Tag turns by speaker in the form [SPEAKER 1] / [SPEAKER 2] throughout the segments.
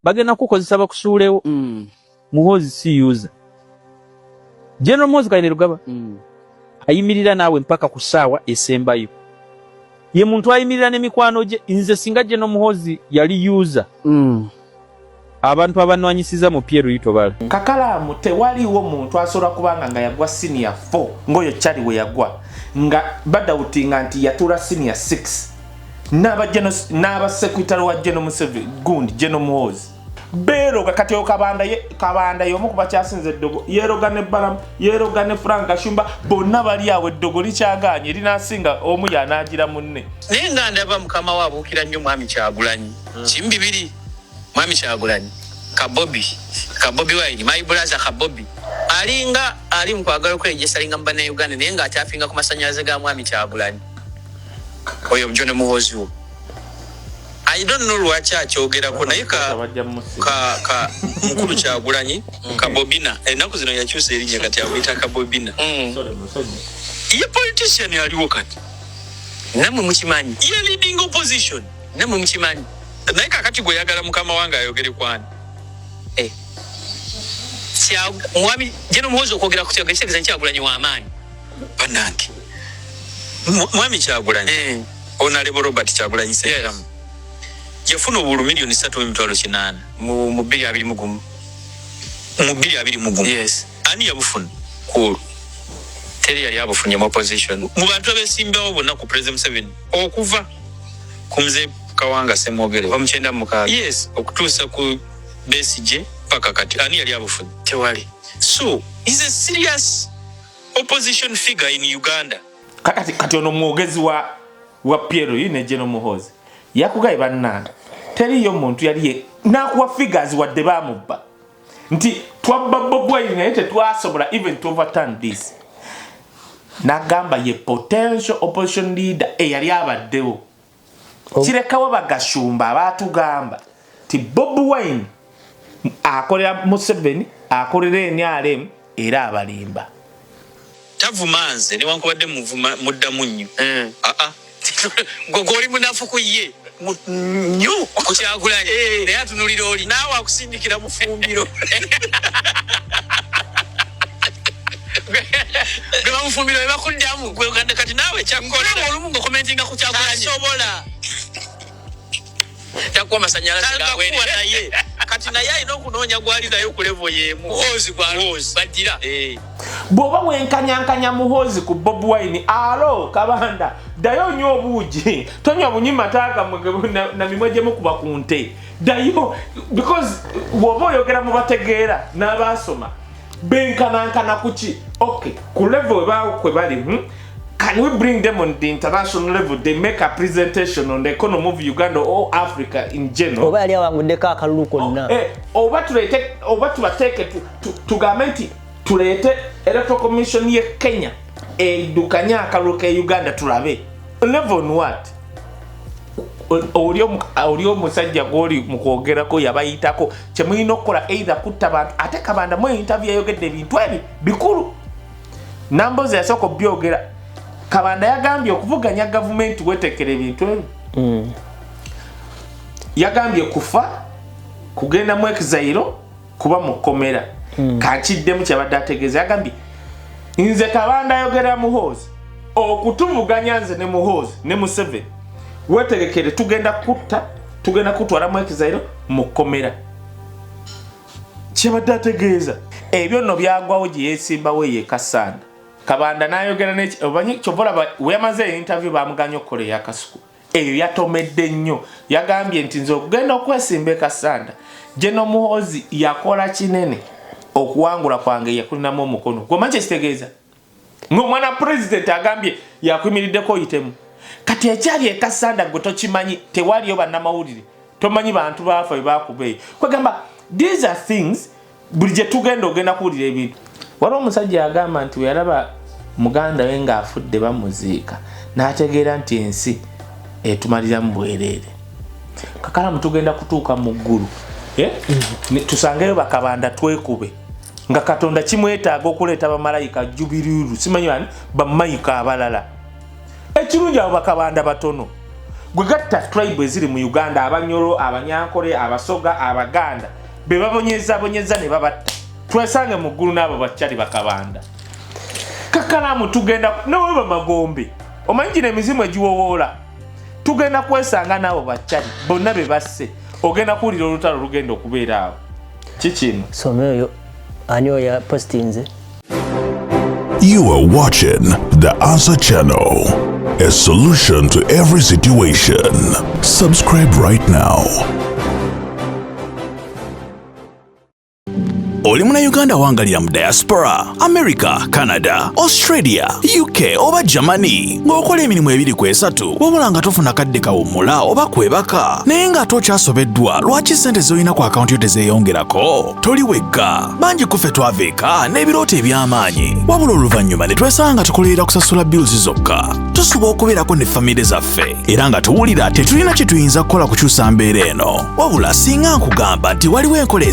[SPEAKER 1] bagenda kukozesa bakusuulewo Muhoozi si user General Muhoozi Kayine Lugaba ayimirira naawe mpaka ku ssaawa esembayo ye muntu ayimirira n'emikwano gye nze singa General Muhoozi yali user abantu abanwanyisiza mu Pierre Yitobala
[SPEAKER 2] KAKALAAMU tewaliwo muntu asobola kubanga nga yagwa senior 4 ngoyo chali we yagwa nga badawutinga nti yatula senior 6 n'aba secretary wa General Museveni gundi General Muhoozi bero kakati kabanda yomu kuba kyasinze eddogo yeroga ne Balamu yeroga ne Frank Kashumba bonna bali awe eddogo likyaganye linasinga omu yanagira munne
[SPEAKER 3] nenga ndaba mukama wabo ukira nnyo mwami Kyagulanyi kimbibiri mwami Kyagulanyi Kabobi waini my brother Kabobi alinga ali mukwagala kwejesa linga mbana Uganda nenga atafinga ku masanyaze ga mwami Kyagulanyi oyo mjone Muhoozi wo I don't know lwachi akyogera ko naye ka mukulu Kyagulanyi Kabobina enaku zino yakyusa erinnya kati amuyita Kabobina ye politician yaliwo kati namwe mukimanyi ye leading opposition namwe mukimanyi naye kakati gwe yagala mukama wange ayogere kwani mwami General Muhoozi okwogera ku Kyegagaza Kyagulanyi w'amaanyi banange mwami Kyagulanyi Honorable Robert Kyagulanyi Ssentamu yafuna obulu milioni 3.8 mu 2021 yes ani yabufuna cool teri yali yabufunye mu opposition mu bantu abesimbawo bonna ku President Museveni okuva ku mzee Kawanga Semogere bamukyenda mukaga yes okutuusa ku Besigye paka kati ani yali yabufunye tewali so is a serious opposition figure in Uganda
[SPEAKER 2] kati ono mwogezi wa Pierre yine General Muhoozi yakugaye bannanga teriyo muntu yali nakuwa figures wadde bamubba nti twabba Bobi Wine naye tetwasobola even to overturn this nagamba ye potential opposition leader eyali abaddewo kirekawo bagashumba abatugamba ti Bobi Wine akolera Museveni akolera NRM era abalimba
[SPEAKER 3] tavumanze ne wankubadde muddamu nnyo gogoli munafu ku ye nnyo ku Kyagulanyi naye atunulira oli naawe akusindikira mu fumbiro gwe bamufumbiro we bakuddamu gwe kati naawe kyakolera olumu ng'okomentinga ku Kyagulanyi asobola takuwa masanyalaze gawe naye kati naye alina okunoonya gwali naye ku level y'emu Muhoozi badira
[SPEAKER 2] bw'oba wenkanyankanya Muhoozi ku Bobi Wine alo kabanda dayo nnyo obuugi tonywa bunyima taaga na mimwe gye mukuba ku nte dayo because bw'oba oyogera mu bategeera n'abaasoma benkanankana kuki okay ku level kwe bali can we bring them on the international level? They make a presentation on the economy of Uganda or Africa in general.
[SPEAKER 4] Oba ali awangudde kakalulu konna.
[SPEAKER 2] Oba tubateke tugamenti tulete electoral commission ye Kenya edukanya akalulu ke Uganda tulabe. Level on what? Olio musajja goli mukwogerako yabayitako kyemulina okukola either kutta bantu ate kabanda mu interview yayogedde ebintu ebi bikulu. Namboze yasoko byogera kabanda yagambye okuvuganya government wetekere ebintu ebi yagambye kufa kugenda mu exile kuba mukomera kakiddemu kyabadde ategeeza yagambye nze kabanda ayogera Muhoozi okutuvuganya nze ne Muhoozi ne Museveni wetegekere tugenda kutwala mu exile mukomera kyabadde ategeeza ebyo nno byagwawo gye yeesimbawo ye Kasanda kabanda nayogera n'eki obanyi kyovola weyamaze interview bamuganya okukola eyakasuku eyo yatomedde nnyo yagambye nti nze okugenda okwesimba Kasanda General Muhoozi yakola kinene okuwangula kwange yakulinamu omukono gwomanyi ekitegeeza ng'omwana president agambye yakuyimiriddeko oyitemu kati ekyali Kasanda gwe tokimanyi tewaliyo bannamawulire tomanyi bantu baafa bebakubeeyo kwegamba these are things buli gye tugenda ogenda kuwulira ebintu waliwo omusajja yagamba nti yalaba muganda we ng'afudde bamuziika n'ategeera nti ensi etumalira mu bwereere KAKALAAMU tugenda kutuuka mu ggulu tusangeyo bakabanda twekube nga Katonda kimwetaaga okuleeta bamalayika jubiruuru simanyi bani bamayika abalala ekirungi abo bakabanda batono gwe gatta tribe eziri mu Uganda Abanyoro Abanyankole Abasoga Abaganda be babonyeza ne babatta twesange mu ggulu n'abo bakyali bakabanda Kakalaamu tugenda nawe bamagombe omanyi n'emizimu egiwowoola tugenda kwesanga n'abo bakyali bonna be basse ogenda kuwulira olutalo lugenda okubeera awo kikino
[SPEAKER 4] someyo ani oyo postinze.
[SPEAKER 5] You are watching The Answer Channel, a solution to every situation. Subscribe right now. Oli muna Uganda wangalira mu diaspora, America, Canada, Australia, UK oba Germany. Ng'okola emirimu ebiri ku esatu, wabula nga tofuna kadde kawummula oba kwebaka. Naye nga tokyasobeddwa lwaki ssente z'olina ku akaunti yo tezeeyongerako? Toli wekka, bangi ku ffe twava eka n'ebirooto eby'amaanyi. Wabula oluvannyuma ne twesanga tukolerera kusasula bills zokka. Tusuba okubeerako ne famire zaffe, era nga tuwulira tetulina kye tuyinza kukola kukyusa mbeera eno. Wabula singa nkugamba nti waliwo enkola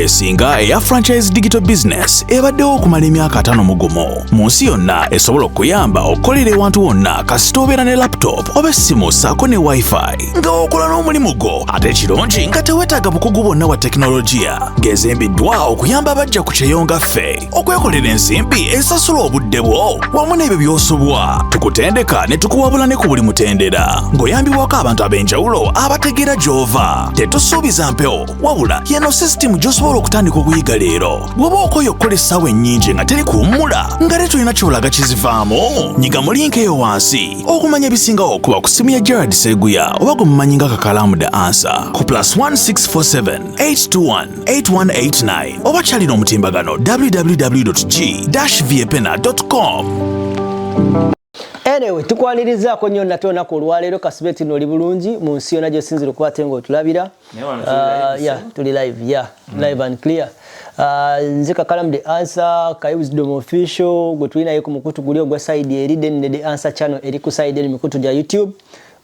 [SPEAKER 5] esinga eya franchise digital business ebaddewo okumala emyaka 5 mugumu. Mu nsi yonna esobola okuyamba okukolera ewantu wonna kasita obeera ne laptop oba essimu ssaako ne wifi nga okola n'omulimu gwo ate ekirungi nga teweetaaga bukugu bwonna bwa tekinologiya ng'ezimbiddwa okuyamba abajja ku kyeyonga ffe okwekolera ensimbi esasula obudde bwo wamu n'ebyo by'osobwa. Tukutendeka ne tukuwabula ne ku buli mutendera ng'oyambibwako abantu ab'enjawulo abategeera gy'ova. Tetusuubiza mpewo wabula yeno sisitimu gy'osobola okutandika okuyiga leero. Bw'oba okoye okukola essaawa ennyingi nga teri kuwummula nga te tulina ky'olaga kizivaamu, nyiga mu linki eyo wansi okumanya ebisingawo okuba ku simu ya Gerard Seguya oba gwe mumanyi nga Kakalaamu The Answer ku +1647 821 8189 oba kyalina omutimbagano www.g-viepena.com.
[SPEAKER 4] Anyway, tukwanirizaako nnyo nate olunaku olwaleero kasibeti noli bulungi mu nsi yonna gy'osinzira okuba ate ng'otulabira. Tuli live, live and clear. Nze Kakalaamu The Answer, Kaye Wisdom Official, gwe tuli naye ku mukutu guli ogwa side eri, then ne The Answer channel eri ku side eri mikutu gya YouTube.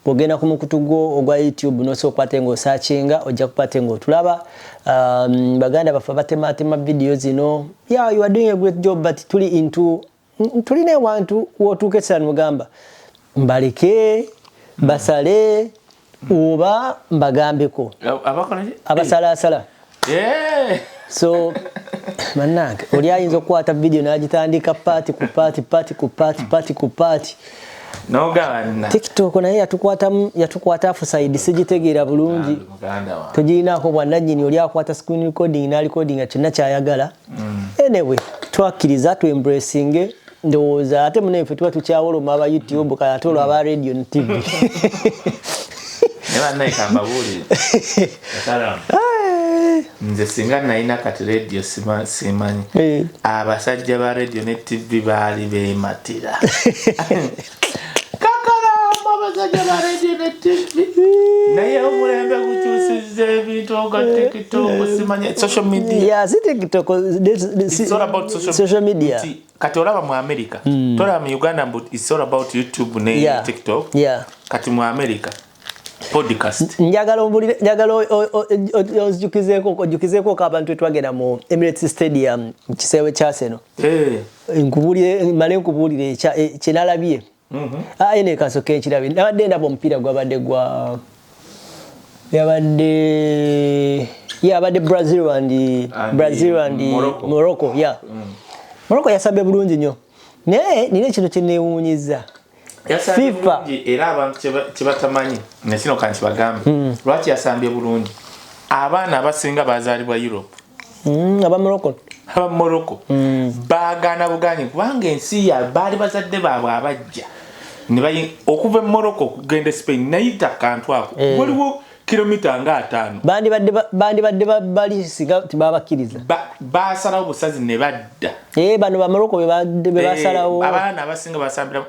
[SPEAKER 4] Bw'ogenda ku mukutu gwo ogwa YouTube n'osobola okuba ate ng'osaakinga ojja kuba ate ng'otulaba. Baganda baffe abatemaatema video zino. Yeah, you are doing a great job, but tulina ewantu w'otuuka essala mugamba mbaleke basale oba mbagambeko abasalaasala. So mannange oli ayinza okukwata video n'agitandika paati ku paati. TikTok naye yatukwata afusaidi sigitegeera bulungi. Tugirinaako bwannannyini oli akwata screen recording n'alikodinga kyonna kyayagala. Anyway, twakkiriza tu embracing ndowooza ate munaye ffe tuba tukyawoloma aba YouTube kati olwo aba radio ne TV.
[SPEAKER 2] Nze singa nalina kati radio simanyi abasajja ba radio ne TV baali beematira. Kakalaamu abasajja ba radio ne TV naye omulembe gukyusizza ebintu oga TikTok simanyi social media.
[SPEAKER 4] TikTok,
[SPEAKER 2] it's all about
[SPEAKER 4] social media.
[SPEAKER 2] Kati olaba mu America tolaba mu Uganda but it's all about YouTube ne TikTok. Kati mu America podcast
[SPEAKER 4] njagala ojukizeeko abantu twagenda mu Emirates Stadium kisewe kyaseno nkubuulire kyenalabye ene kasoke ekirabye nabadde ndaba omupiira gwabadde yabadde Brazil and Morocco. Morocco yasabye bulungi nnyo naye nina ekintu kyenneewuunyiza FIFA
[SPEAKER 2] era abantu kibatamanyi nekino kanti bagambe lwaki yasambye bulungi abaana abasinga bazaalibwa Europe
[SPEAKER 4] aba
[SPEAKER 2] Morocco baagaana bugaanyi kubanga ensi ya baali bazadde baabwe abajja okuva e Morocco okugenda Spain nayita kantu ako waliwo kilomita nga 5
[SPEAKER 4] bandibadde balisiga tibabakkiriza
[SPEAKER 2] basalawo busazi ne badda
[SPEAKER 4] bano ba Morocco be basalawo
[SPEAKER 2] abaana abasinga basambira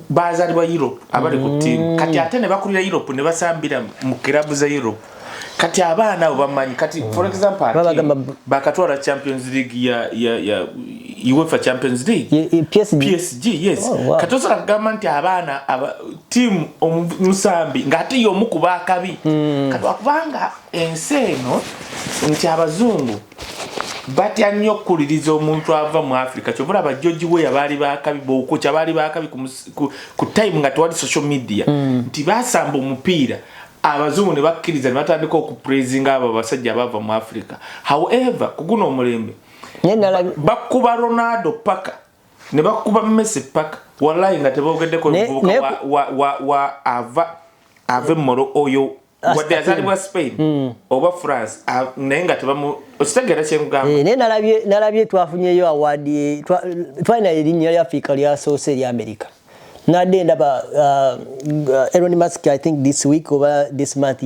[SPEAKER 2] bazaalibwa Europe abali ku team kati ate ne bakulira Europe ne basambira mu kilabu za Europe kati abaana abo bamanyi kati for example bakatwala Champions League ya UEFA Champions League PSG yes kati osobola kugamba nti abaana team omusambi ng'ate y'omu ku baakabi kati wakubanga ensi eno nti abazungu batya nnyo okkuliriza omuntu ava mu Africa kyobula abajjoji we yabaali bakabi bokocha baali bakabi ku time nga tewali social media nti basamba omupiira abazungu ne bakkiriza ne batandika okupraising abo abasajja abava mu Africa. However kuguno omulembe bakuba Ronaldo paka ne bakuba Messi paka wallahi nga tebogeddeko obuvubuka wa ave moro oyo wadde azalibwa Spain oba France naye nga tebamu okitegera kyengamba
[SPEAKER 4] naye nalabye twafunyeyo award twalina erinnya lya Africa lyasoose eri America nadde ndaba Elon Musk I think this week over this month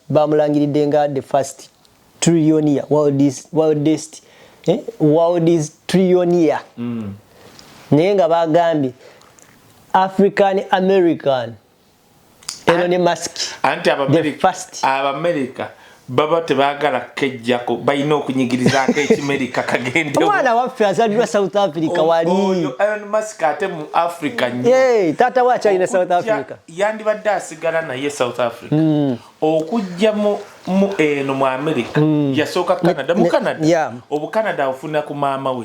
[SPEAKER 4] bamulangiridde nga the first trillionaire world's trillionaire naye nga bagambye African American Elon Musk
[SPEAKER 2] anti Abamerica baba tebagala kejjako bayina okunyigirizaako ekimerika kagende
[SPEAKER 4] omwana waffe azalirwa South Africa wali
[SPEAKER 2] Elon Musk ate mu Africa nnyo
[SPEAKER 4] tata wa China South Africa
[SPEAKER 2] yandibadde asigala naye South Africa okujja mu eno mu America yasooka Canada mu Canada Canada ofuna ku maama we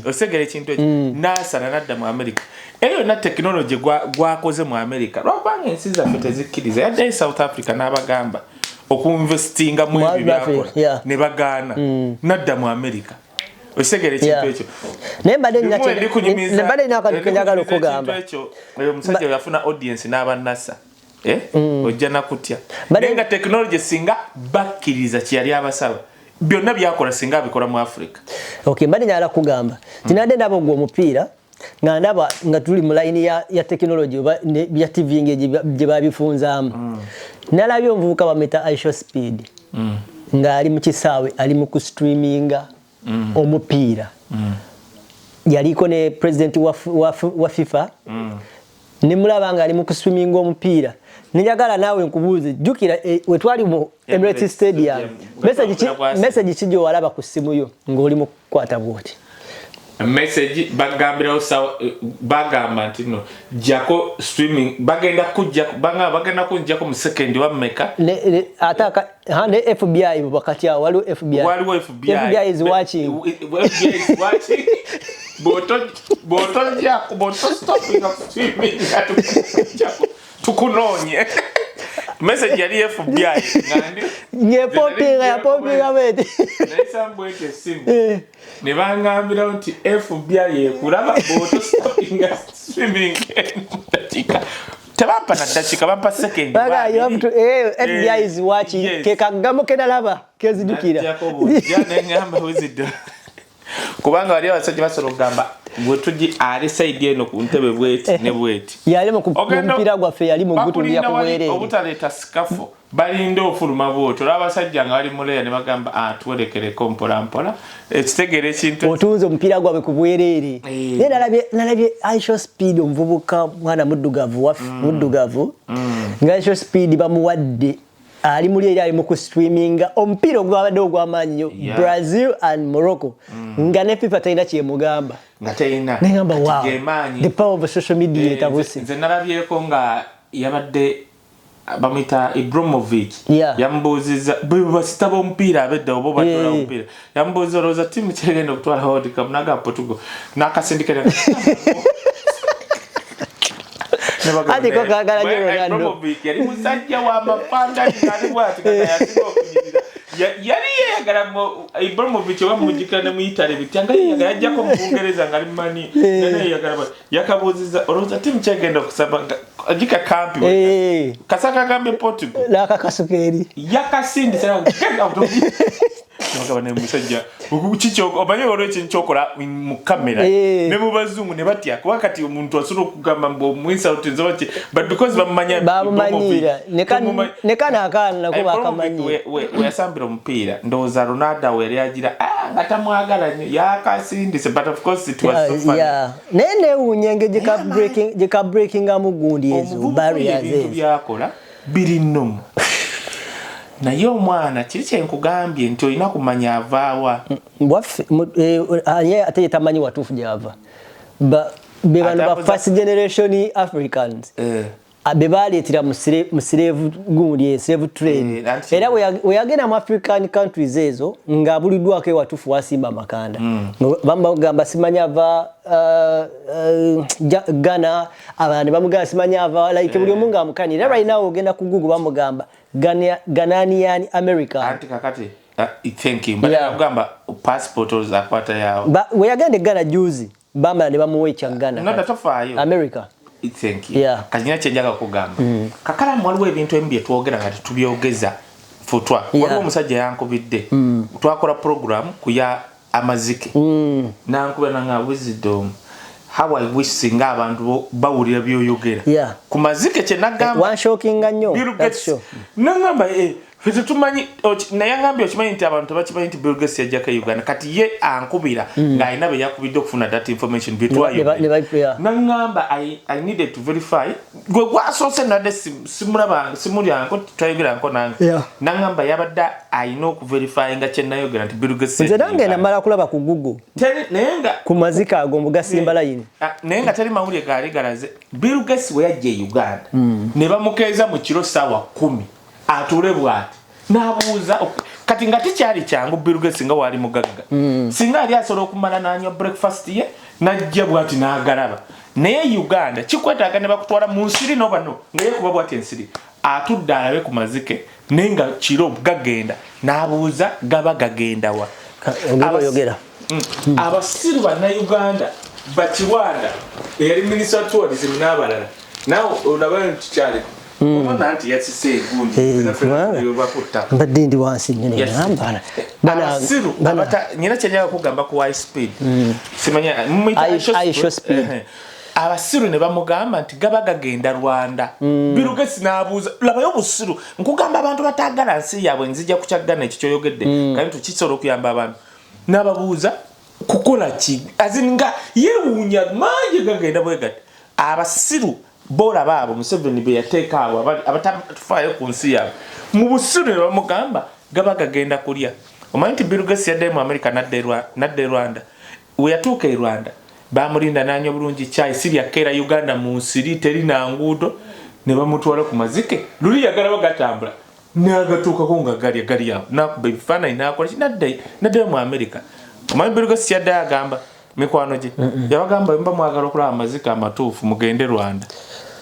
[SPEAKER 2] osegera ekintu ekyo nasana nadda mu America eyo na technology gwakoze mu America lwabanga ensi zaffe tezikkiriza yadde South Africa n'abagamba okuinvestinga mu ebyo byakola ne bagaana nadda mu America osegera ekintu ekyo
[SPEAKER 4] nembadde nakakenjagala okugamba
[SPEAKER 2] oyo omusajja yafuna audience n'abanasa ojja nakutya naye nga technology singa bakkiriza kyeyali abasaba byonna byakola singa abikola mu Africa.
[SPEAKER 4] Mbadde nyala kugamba tinadde ndaba ogwo omupiira nga ndaba nga tuli mu line ya technology ya TV gye babifunzaamu nalabye omuvubuka bameta Aisha Speed nga ali mu kisaawe ali mu kustreaminga omupiira yaliko ne president wa FIFA nimulaba nga ali mu kustreaminga omupiira njagala naawe nkubuuze jjukira wetwali mu Emirates Stadium message kijjo walaba ku simu yo ng'oli mu kukwata bwoti
[SPEAKER 2] message bagamba nti no jako streaming bagenda kujjako mu second wa meka
[SPEAKER 4] ataka ne FBI wakati waliwo FBI is watching
[SPEAKER 2] boto stopping of streaming tukunonye message yali FBI ngandi
[SPEAKER 4] ngepopinga bete
[SPEAKER 2] naisambwete simu ne bangambira nti FBI ekulaba boto stopping streaming datika tabampa na datika bampa second
[SPEAKER 4] you have to FBI is watching kekagamo kedalaba kezidukira
[SPEAKER 2] jana ngamba wizid kubanga wali abasajja basoro gamba bwetuji ali side eno ku ntebe bweti ne bweti
[SPEAKER 4] yali mu kumpira gwaffe yali mu gutu lya kubwerere
[SPEAKER 2] obutaleta skafo balinde ofuluma bwoto abasajja nga bali muleya ne bagamba tuwerekere kompola mpola ekitegere ekintu
[SPEAKER 4] otunze omupiira gwabe ku bwerere nalabye Aisha Speed omuvubuka mwana muddugavu nga Aisha Speed bamuwadde ali muri eri mu kustreaminga omupiira ogwabadde ogw'amaanyi Brazil and Morocco nga ne FIFA tayina kyemugamba
[SPEAKER 2] nga tayina
[SPEAKER 4] ngamba wow the power of social media etabusi
[SPEAKER 2] nze nalabyeko nga yabadde bamita Ibrahimovic yambuziza basitaba omupiira abedda obo badola omupiira yambuziza roza timu kyegenda okutwala World Cup naga Portugal nakasindikira
[SPEAKER 4] ati ko kagala nyo Ronaldo
[SPEAKER 2] Ibrahimovic yali musajja wa mapanga ngani bwati kaka yasiba okunyirira yali yagala Ibrahimovic wa mujikana mu Italy bitanga yagala ajja ko mu Bungereza ngali mani nene yagala yakabuziza oroza timu kyegenda okusaba ajika kampi kasaka gambe Portugal
[SPEAKER 4] la kakasukeri
[SPEAKER 2] yakasindisa ngabane musajja ukuchichoko obanye oroche nchokola mu kamera ne mu bazungu ne batya wakati omuntu asuru kugamba mbo mwisa utinzo bati but because
[SPEAKER 4] bamanyira nekana akana ko bakamanyira
[SPEAKER 2] we yasambira omupiira ndoza Ronaldo we yagira ngatamwagala yakasindise but of course it was so funny
[SPEAKER 4] nene unyenge jika breaking amugundi ezo barriers
[SPEAKER 2] byakola biri nnomu naye omwana kiri kyenkugambye nti olina kumanya avaawa
[SPEAKER 4] ate tamanyi watuufu gyava be bano ba first generation Africans abebaletira mu slave gundi slave trade era we agenda mu African countries ezo nga bulidwako ewatufu wasimba makanda bamba gamba simanya va Ghana abane bamugamba simanya va like buli omunga amukanira right now ogenda ku Google bamugamba Ghanaian America
[SPEAKER 2] anti kakati thinking but agamba passport ozakwata yao
[SPEAKER 4] we agenda Ghana juzi bamba ne bamuwe cha Ghana
[SPEAKER 2] no tatofayo
[SPEAKER 4] America
[SPEAKER 2] thank you kanyina chenjaga kugamba KAKALAAMU waliwo ebintu embi twogera ngati tubyogeza futwa waliwo omusajja yankubidde twakola program kuya Amaziga nankube nanga wisdom how I wish singa abantu bawulira byoyogera ku Maziga kye nagamba
[SPEAKER 4] one shocking nnyo that's sure
[SPEAKER 2] nangamba fete tumanyi nayangambye okimanyi nti abantu bakimanyi nti Bill Gates yajja ka Uganda kati ye ankubira ng'alina be yakubidde okufuna that information bitwayo nangamba I needed to verify gwe gwasoose nadde simulyanko twayogeranko nange nangamba yabadde alina okuverify nga kyenayogera nti Bill Gates
[SPEAKER 4] nze nange namala kulaba ku Google
[SPEAKER 2] nayenga
[SPEAKER 4] ku Maziga ago mugasimba layini
[SPEAKER 2] naye nga teri mawulire gaali galaze Bill Gates we yajja e Uganda ne bamukeeza mu kiro ssaawa 10 atule bwati nabuuza kati nga tikyali kyangu Bill Gates nga wali mugagga singa ali asobola okumala n'anywa breakfast ye najja bwati n'agalaba naye Uganda kikwetaaga ne bakutwala mu nsiri n'obano nga yekuba bwati ensiri atudde alabe ku Maziga naye nga kiro gagenda n'abuuza gaba gagenda wa
[SPEAKER 4] yogera
[SPEAKER 2] abasiru Bannayuganda Bakiwanda eyali minisita wa tourism n'abalala nawe olaba nti kyali nanti yasise gundi
[SPEAKER 4] mbadde ndi wansi nyine ngambana
[SPEAKER 2] abasiru nyina kyenyaga kugamba ku high speed simanya
[SPEAKER 4] high speed
[SPEAKER 2] abasiru ne bamugamba nti gaba gagenda Rwanda Bill Gates n'abuuza labayo obusiru nkugamba abantu batagala nsi yaabwe nzija kukyagana ekyo kyoyogedde kandi tukisobola okuyamba abantu n'ababuuza kukola ki azinga yewuunya mangi gagenda bwe gati abasiru bora babo Museveni be yateeka abo abatafaayo ku nsi yaabwe mu busiru ne bamugamba gaba gagenda kulya omanyi nti Bill Gates yadde mu America nadde Rwanda we yatuuka e Rwanda bamulinda n'anywa bulungi chai sirya kera Uganda mu nsiri teri na nguudo ne bamutwala ku Maziga luli yagala bagatambula n'agatuukako nga gali awo nakuba ebifaananyi n'akola nadde mu America omanyi Bill Gates yadde agamba mikwano gye yabagamba mba mwagala okulaba Maziga amatuufu mugende Rwanda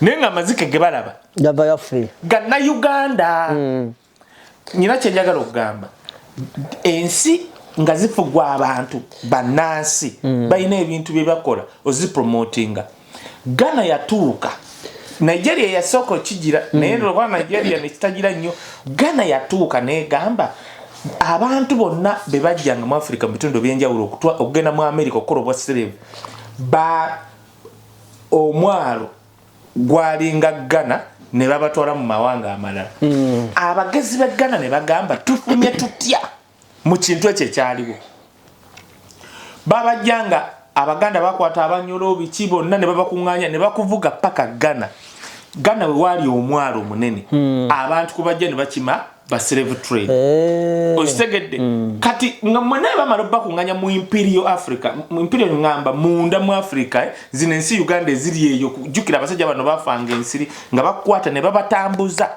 [SPEAKER 2] naye nga Maziga ge balaba
[SPEAKER 4] gava ya free
[SPEAKER 2] ganna Uganda nyina kye njagala okugamba ensi nga zifugwa abantu bannansi balina ebintu bye bakola ozipromotinga Ghana yatuuka Nigeria yasooka okigira naye lwa Nigeria nekitagira nnyo Ghana yatuuka negamba abantu bonna be bajjanga mu Africa mu bitundu by'enjawulo okugenda mu America okukola obwa slave ba omwalo gwalinga Ghana ne babatwala mu mawanga amalala abagezi be Ghana ne bagamba tufunye tutya mu kintu ekyo ekyaliwo babajjanga Abaganda bakwata abanyolo biki bonna ne babakuŋŋaanya ne bakuvuga paka Ghana we wali omwalo munene abantu kubajja ne bakima ba slave trade okitegedde kati nga mwene bamala bakuŋŋaanya mu Imperial Africa mu Imperial ngamba munda mu Africa zino ensi Uganda eziri eyo kujjukira abasajja bano bafanga ensiri nga bakwata ne babatambuza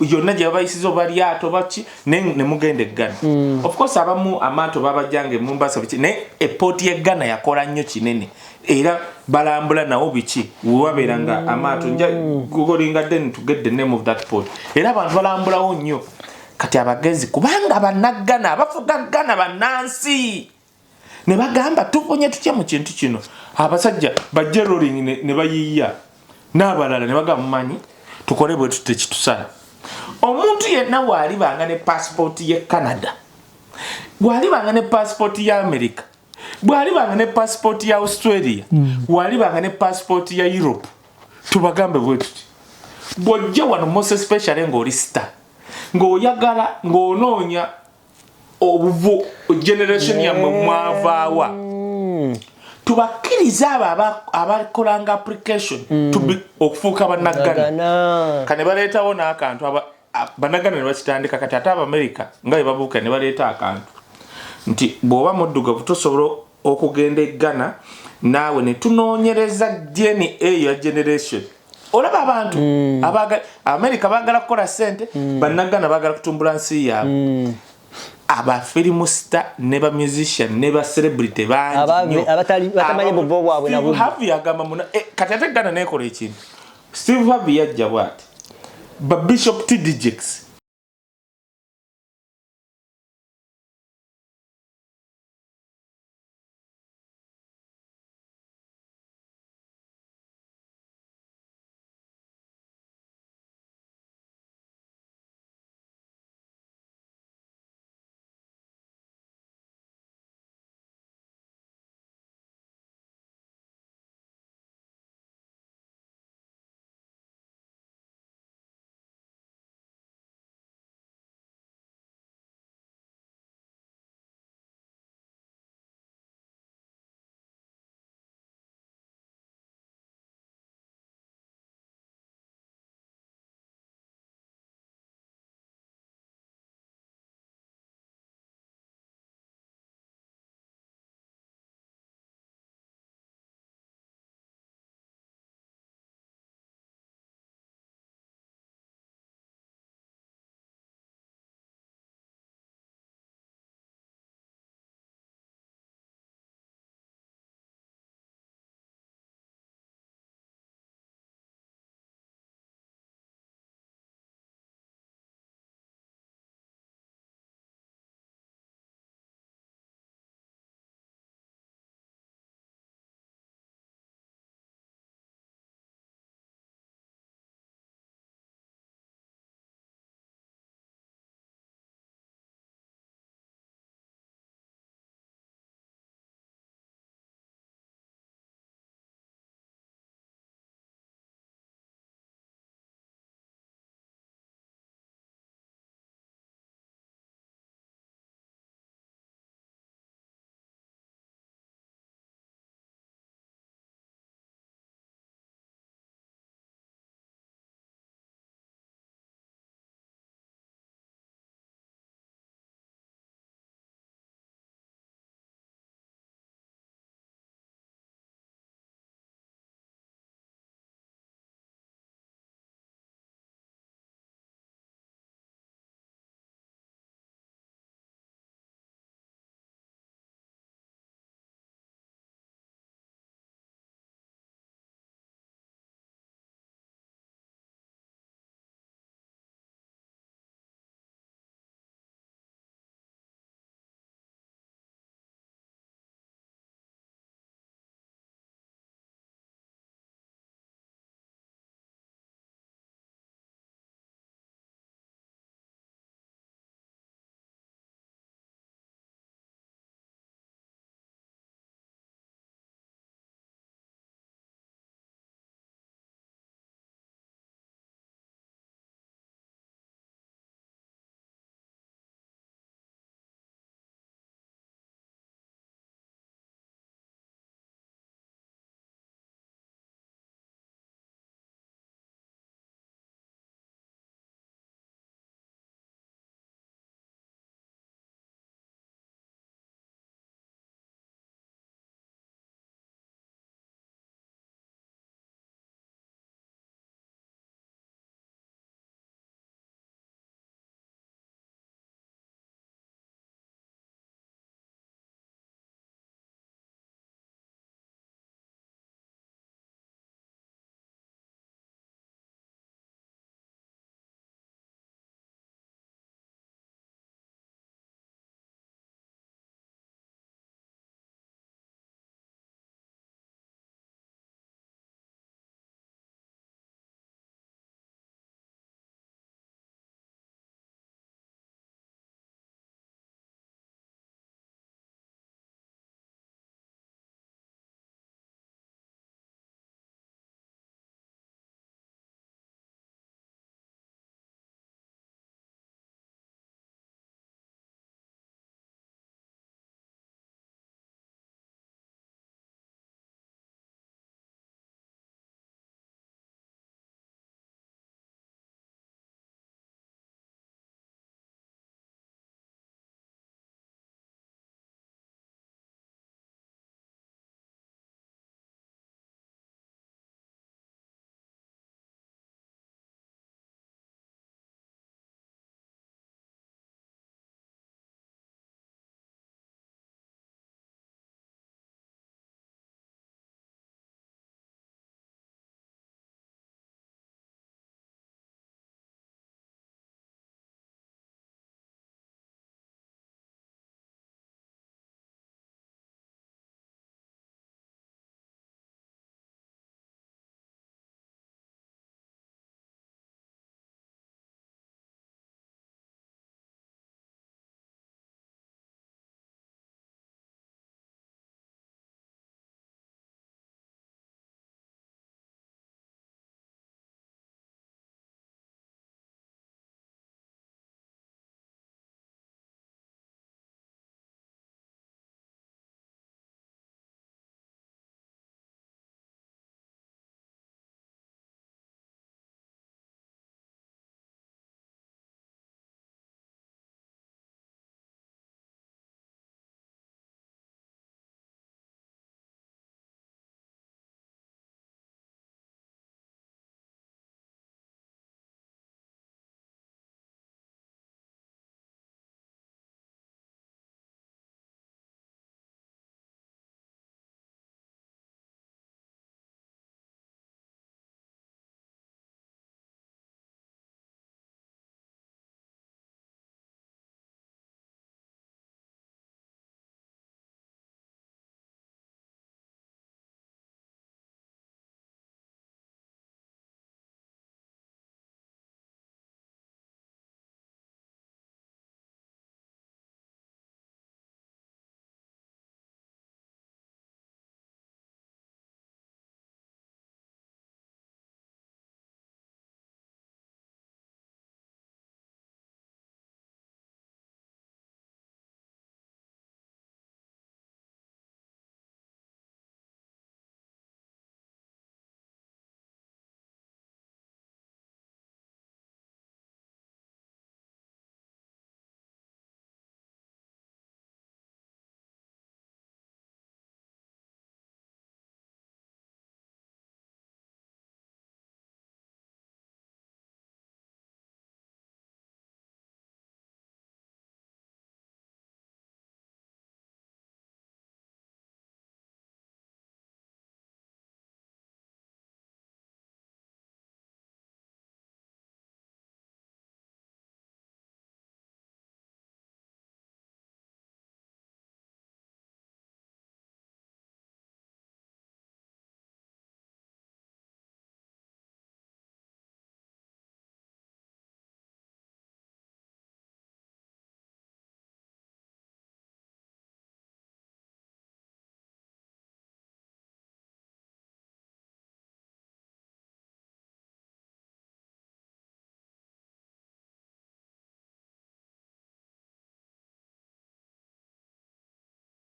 [SPEAKER 2] yonna gye babayisiza obalyato baki ne mugenda e Ghana of course abamu amaato babajjanga Mombasa biki ne epoti ye Ghana yakola nnyo kinene era balambula nawo biki wabeeranga amaato nja gogolinga then to get the name of that port era abantu balambulawo nnyo kati abagezi kubanga Bannagana abafuga Ghana bannansi ne bagamba tufunye tutya mu kintu kino abasajja bajja rolling ne bayiya n'abalala ne bagamba mumanyi tukole bwe tutekitusala omuntu yenna waalibanga ne passport ye Canada waalibanga ne passport ya America bwalibanga ne passport ya Australia waalibanga ne passport ya Europe tubagambe bwe tuti bwojja wano most especially ng'oli star ng'oyagala ng'onoonya obuvu generation yammwe mwavaawa tubakkiriza abo abakolanga application okufuuka Bannagana kane baleetawo n'akantu Bannagana ne bakitandika kati ate Abamerica nga bwe babuuka ne baleeta akantu nti bw'oba muddugavu tosobola okugenda e Ghana naawe ne tunoonyereza DNA ya generation olaba abantu America bagala kukola sente bannagana bagala kutumbula nsi yaabwe aba film star ne ba musician ne ba celebrity bangi
[SPEAKER 4] abatali batamanye bobo bwabwe nabo
[SPEAKER 2] Harvey agamba muna kati ate gana nekola ekintu Steve Harvey yajja bwati ba Bishop TD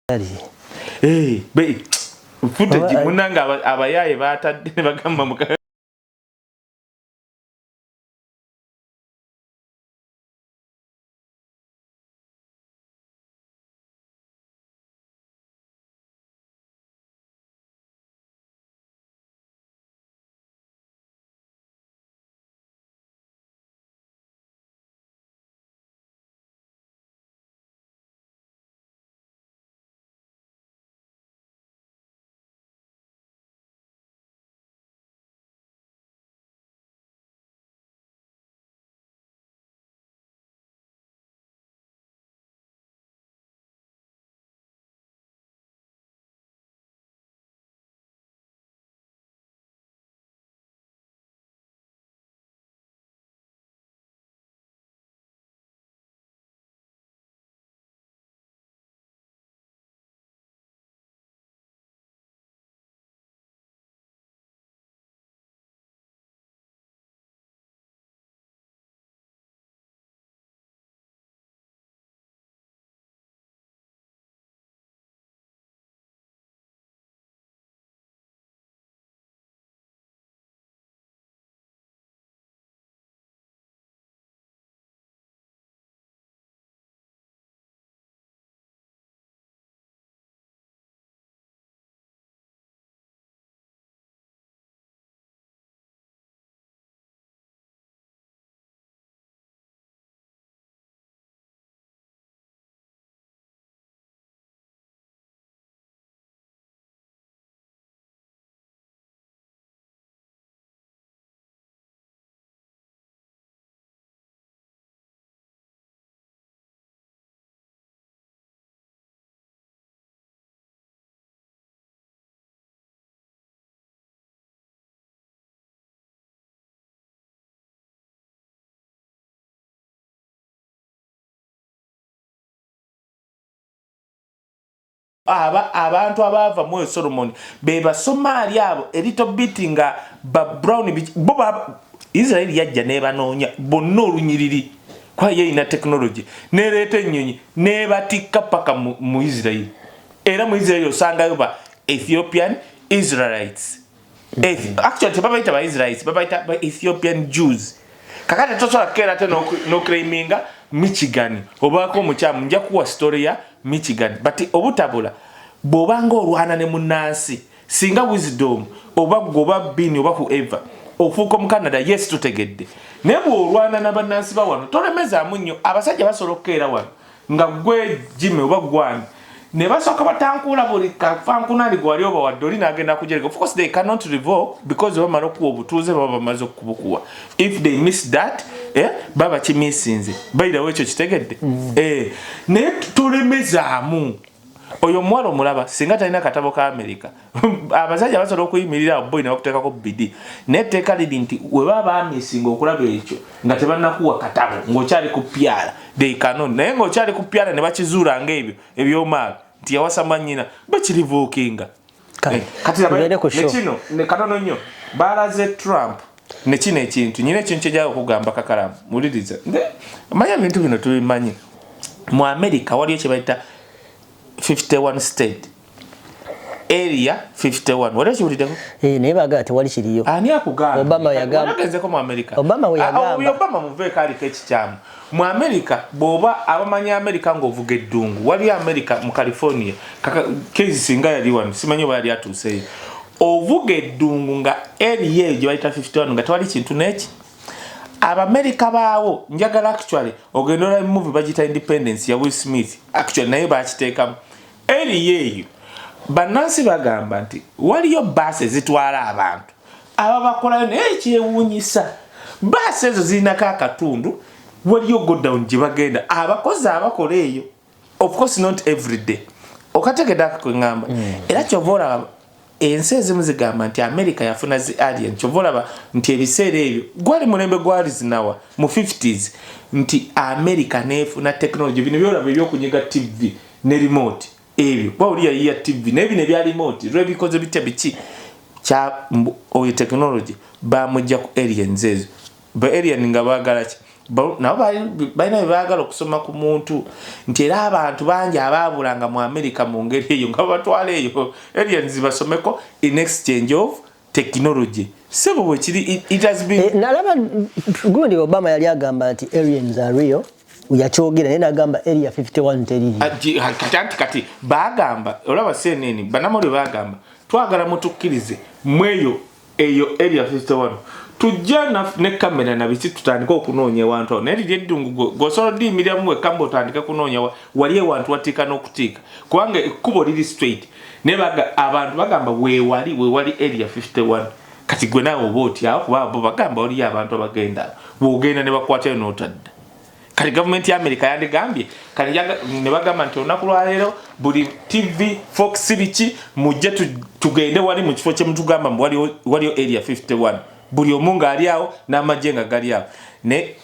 [SPEAKER 2] be footage munanga abayaye batadde ne bagamba muka abantu abava mu Solomon beba Somali abo elito bit nga ba brown boba Israel yajja nebanonya bonna olunyiriri kwa ye ina technology nerete nyonyi nebatika paka mu Israel era mu Israel osanga yoba Ethiopian Israelites actually tebabaita ba Israelites babaita ba Ethiopian Jews kakati tosola kera te no claiminga Michigan obako muchamu nja kuwa story ya Michigan but obutabula bobanga olwana ne munansi singa wisdom oba goba bini oba whoever ofuko mu Canada yes tutegedde nebo olwana nabanansi bawano tolemeza munyo abasajja basolokera wano nga gwe Jimmy oba gwani ne basoka batankula buli kafankunali gwali oba wadoli nagenda kujereka. Of course they cannot revoke because baba maloku obutuze baba mazo kubukuwa. If they miss that baba chimisinze baida wecho kitegedde ne tulemezaamu oyo mwalo mulaba singa talina katabo ka America abasajja basobola okuyimirira boy ne bakuteekako bidi netteeka lidi nti we baba amisinga okulaba ekyo nga tebannakuwa katabo ng'okyali ku pyala they cannot naye ng'okyali ku pyala ne bakizuula ng'ebyo ebyomaaga nti yawasamba nnyina bakirivuukinga kati nekino ne katono nnyo baalaze Trump nekino ekintu nyina ekintu kyejja okugamba kakalaamu muliriza manya ebintu bino tubimanyi mu America waliyo kye bayita 51 state area 51 wale chiulideko
[SPEAKER 4] naye baga ati wali kiriyo
[SPEAKER 2] ani akugamba
[SPEAKER 4] Obama yagamba
[SPEAKER 2] nagenzeko mu America
[SPEAKER 4] Obama we yagamba
[SPEAKER 2] Obama muve kali kekichamu mu America boba abamanya America ngovuga eddungu wali America mu California kezi singa yali wano simanyi bali atuse ovuga eddungu nga area ejo bayita 51 nga twali kintu neki America baawo njagala actually ogendola movie bagita Independence ya Will Smith actually naye bakiteeka eyo banansi bagamba nti waliyo base zitwala abantu ababakolayo naye kyewuunyisa base ezo zirina katundu waliyo go down gye bagenda abakozi abakola eyo of course not every day okategedde akakweŋŋamba era kyova olaba ensi ezimu zigamba nti America yafuna zi alien kyova olaba nti ebiseera ebyo gwali mulembe gwali zinawa mu 50s nti America neefuna technology bino byolaba ebyokunyiga TV ne remote ebyo bawulira yiya TV nebino ebya remote lwebikoze bitya biki kya oyo technology bamujja ku aliens ezo ba alien nga baagala ki nabo balina byebagala okusoma ku muntu nti era abantu bangi abaabulanga mu America mu ngeri eyo nga batwala eyo aliens basomeko in exchange of technology. Sebo bwe kiri it has been
[SPEAKER 4] nalaba gundi Obama yali agamba nti aliens are real. Uyakyogera naye nagamba area 51 teriri.
[SPEAKER 2] Kati bagamba olaba seneni banamole bagamba twagala mutukkirize mweyo eyo area 51 tujja ne kamera na bisi tutandika okunoonya ewantu naye ly'eddungu gosolo dimirira mu ekamba otandika kunoonya wali ewantu watika n'okutiika kubanga ekkubo liri straight naye abantu bagamba weewali area 51 kati gwe naawe oba otyawo kuba bo bagamba oliyo abantu abagenda bw'ogenda ne bakwatayo n'otadda. Kali government ya America yandigambye kali ne bagamba nti olunaku lwaleero buli TV Fox biki mujje tugende wali mu kifo kye mutugamba waliyo area 51 buli omunga ali awo n'amagye nga gali awo ne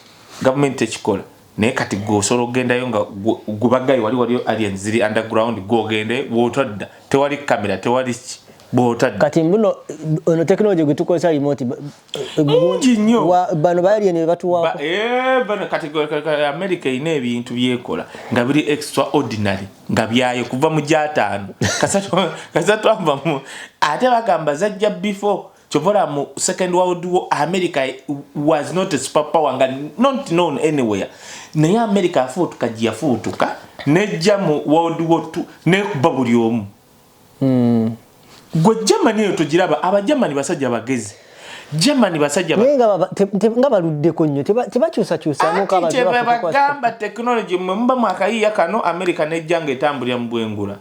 [SPEAKER 2] government ekikola naye kati gosolo gendayo nga gubagayo waliyo aliens ziri underground gogende wotadda tewali kamera tewali botadda
[SPEAKER 4] kati mbuno ono technology gitukozesa remote bano bali ne batuwa
[SPEAKER 2] bano kati America ine ebintu byekola nga biri extraordinary nga byayo kuva mu jatano kasatu amba mu ate bagamba zajja before chovola mu second world war America was not a superpower nga not known anywhere naye America afutuka jiafutuka nejja mu world war 2 ne babuli omu gwe Germany yo tugiraba aba Germany basajja bagezi Germany basajja
[SPEAKER 4] nga baludde ko nnyo tebakyusa mu kaba
[SPEAKER 2] bagamba technology mumba mwakayiya kano America nejja nga etambulira mu bwengula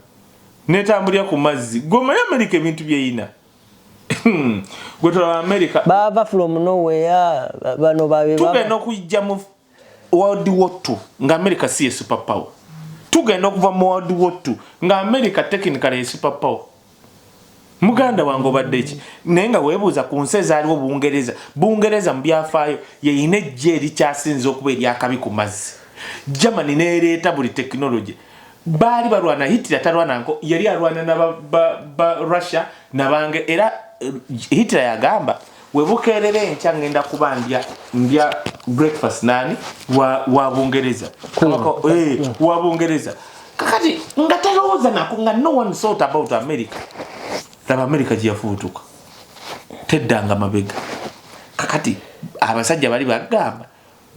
[SPEAKER 2] netambulira ku mazzi goma ya America ebintu byeyina gwe to America
[SPEAKER 4] bava from nowhere bano babe
[SPEAKER 2] tugenda okujja mu World War 2 nga America si superpower tugenda okuva mu World War 2 nga America technically superpower. Muganda wange obadde eki naye nga weebuuza ku nsi ezaaliwo bungereza mu byafaayo yeyina ejje erikyasinza okuba eryakabi ku mazzi. Germany neereeta buli technology baali balwana Hitler talwana nko yali alwana na ba Russia nabange era Hitler yagamba webukeerera enkya ngenda kuba ndya breakfast nani wa bungereza wa bungereza kakati nga talowooza nako nga no one thought about America. Laba America jiafutuka teddanga mabega kakati abasajja bali bagamba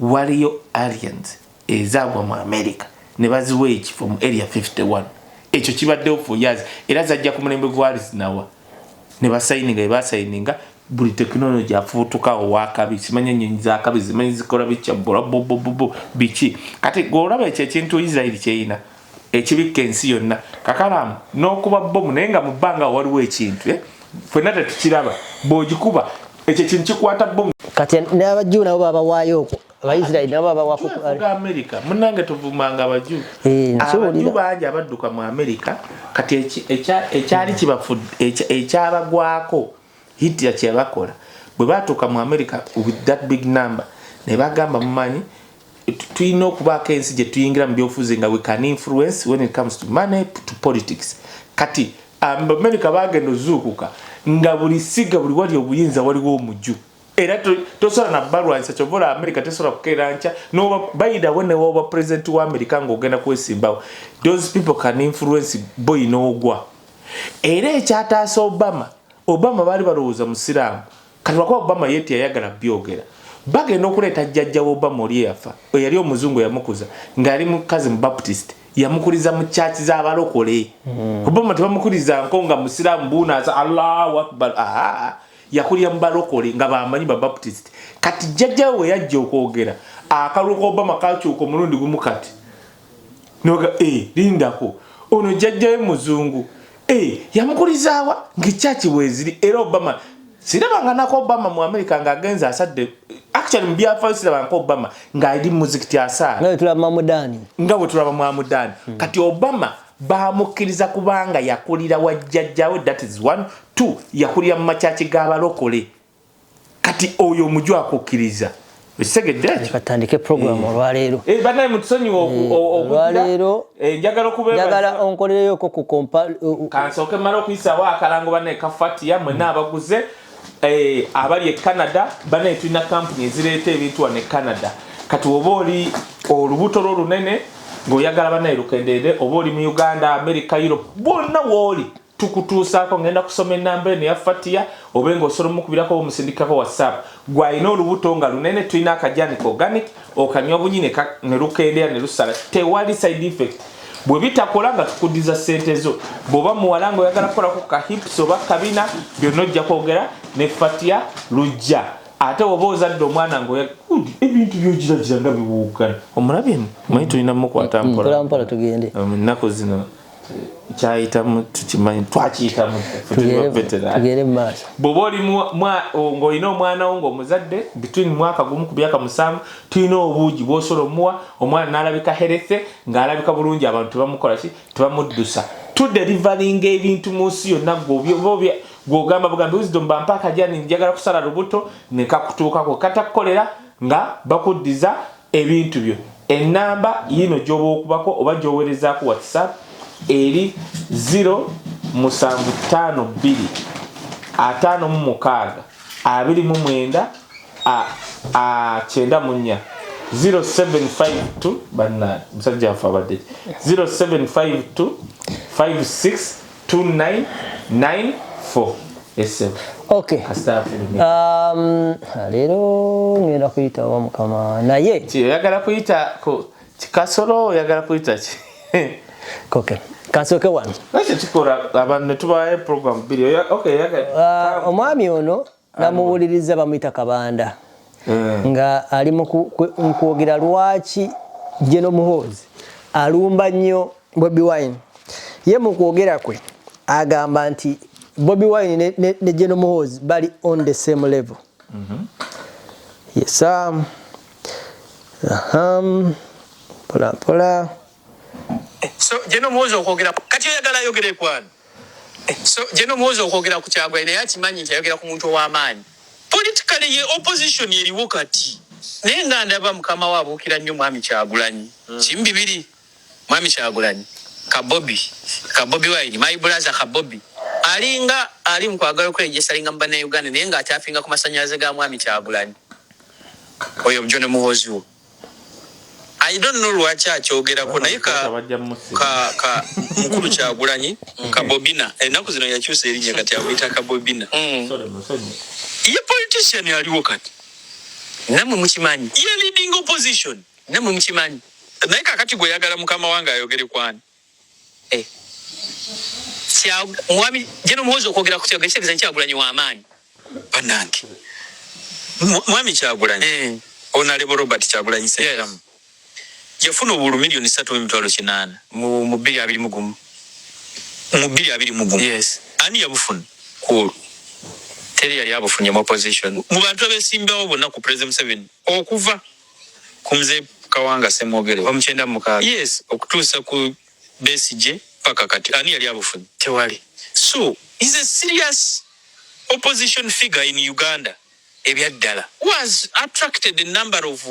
[SPEAKER 2] waliyo aliens ezagwa mu America ne baziwe ekifo mu area 51 ekyo kibaddewo for years era zajja ku mulembe gw'Alice nawa ne basayininga buli technology afutuka owakabi simanye nyenyi za kabi zimanyi zikola bicha bobo bichi kati golaba ekintu Israel kyeyina ekibikka ensi yonna kakalaamu n'okuba bomu naye nga mu bbanga waliwo ekintu ffenna tetukiraba bw'ogikuba ekyo kintu kikwata bomu
[SPEAKER 4] kati n'abajju nabo babawaayo okwo Abaisirairi nabo babawako
[SPEAKER 2] America munnange tuvumanga abajju abajju bangi abadduka mu America kati ekyali kibafudde ekyabagwako Hitler kyebakola bwe batuuka mu America with that big number ne bagamba mumanyi tuyina okubaako ensi gye tuyingira mu byobufuzi nga we can influence when it comes to money to politics kati America bagenda ozuukuka nga buli siga buli wali obuyinza waliwo omujju era tosobola na balwanisa kyovola America tesobola kukeera nkya noba bayida wene woba president wa America ng'ogenda kwesimbawo those people can influence boy n'ogwa era ekyataasa Obama baali balowooza musiraamu kati lwakuba Obama yeeti yayagala byogera bagenda okuleeta jjajja Obama oli yafa yali omuzungu yamukuza ng'ali mukazi mu Baptist yamukuliza mu church z'abalokole Obama tebamukuliza nko nga musiraamu buunaasa Allahu Akbar yakulira mu balokole nga bamanyi ba Baptist kati jjajja we yajja okwogera akaluko Obama kakyuka omulundi gumu kati noga lindako ono jjajja we muzungu yamukulizaawa ng'ekyaki bweziri era Obama sirabanga nako Obama mu America ng'agenza asadde actually mu byafaayo sirabanga nako Obama ng'ali muzikiti asaala nga bwe tulaba Mamudani kati Obama bamukkiriza kubanga yakulira wajjajjawe that is 1 2 yakulira mu makyaki g'abalokole kati oyo omujju akukkiriza ekisegedde ekyo
[SPEAKER 4] katandike program olwaleero
[SPEAKER 2] banaye mutusonyiwa
[SPEAKER 4] olwaleero
[SPEAKER 2] njagala okubeera
[SPEAKER 4] njagala onkolereyo ko ku kompa
[SPEAKER 2] kansooke mala okuyisaawo akalango banaye kafatiya mwena abaguze abali e Canada banaye tulina kampuni ezireeta ebintu wano e Canada kati oba oli olubuto lunene ng'oyagala bannayirukendere oba oli mu Uganda, America, Europe, bonna wooli tukutuusaako ngenda kusoma ennamba eno ya Fatia oba ng'osobola omukubirako omusindikako WhatsApp gw'alina olubuto nga lunene tulina akajanika organic okanywa bunyi ne lukendera ne lusala tewali side effect bwe bitakola nga tukuddiza ssente zo bw'oba muwala ng'oyagala kukolako ka hips oba kabina byonna ojja kwogera ne Fatia lujja ate oba ozadde omwana ebintu byogiragira nga biwuukana omulabye manyi tulina mukwata
[SPEAKER 4] mpola tugende
[SPEAKER 2] ennaku zino kyayitamu tukimanyi twakiyitamu
[SPEAKER 4] tugere mu maaso
[SPEAKER 2] bw'oba oli ng'olina omwana wo ng'omuzadde between mwaka gumu ku myaka 7 tulina obuugi bw'osobola omuwa omwana n'alabika herethe ng'alabika bulungi abantu tebamukola ki tebamuddusa tuderivalinga ebintu mu nsi yonna gw'ogamba bugambe wisdom bampa akajani njagala kusala lubuto ne kakutuukako katakukolera nga bakuddiza ebintu byo ennamba yino gy'oba okubako oba gy'oweerezaako WhatsApp eri 0752 56 29 94 0752 banna musajja afa abadde 0752 562994
[SPEAKER 4] okay lero ngenda kuyita wa mukama naye
[SPEAKER 2] oyagala kuyita ko kikasolo oyagala kuyita ki
[SPEAKER 4] okay kasoke wano
[SPEAKER 2] nakyo kikola abantu ne tubaye program biri okay
[SPEAKER 4] omwami ono namuwuliriza bamuyita Kabanda nga ali mu kwogera lwaki General Muhoozi alumba nnyo Bobi Wine ye mu kwogera kwe agamba nti Bobi Wine ne General Muhoozi bali on the same level. Yes, pola.
[SPEAKER 3] So General Muhoozi okwogera kati oyagala ayogere kwano. So General Muhoozi okwogera ku Kyagulanyi naye akimanyi nti ayogera ku muntu ow'amaanyi. Politically ye opposition eriwo kati. Naye nga ndaba mukama we abuukira nnyo mwami Kyagulanyi. Kimu bibiri mwami Kyagulanyi. Kabobi Wine, my brother Kabobi. Alinga ali mukwagala okwegesa alinga mu Bana'Uganda naye nga atyafinga ku masannyalaze ga mwami Kyagulanyi. Oyo General Muhoozi wo. I don't know lwaki akyogerako naye ka mukulu Kyagulanyi Kabobina ennaku zino yakyusa erinnya kati amuyita Kabobina. Ye politician aliwo kati namwe mukimanyi ye leading opposition namwe mukimanyi naye kakati gwe yagala mukama wange ayogere kwani mwami General Muhoozi okwogera ku Kyagulanyi w'amaanyi bannange mwami Kyagulanyi Honorable Robert Kyagulanyi Ssentamu yafuna obululu milioni 3.8 mu 2021 yes ani yabufuna cool teri yali abufunye mu opposition mu bantu abesimbawo bonna ku President 7 okuva ku mzee Kawanga Semogere bamukyenda mukaaga yes okutuusa ku Besigye paka kati ani yali abufunye tewali so is a serious opposition figure in Uganda ebyaddala was attracted a number of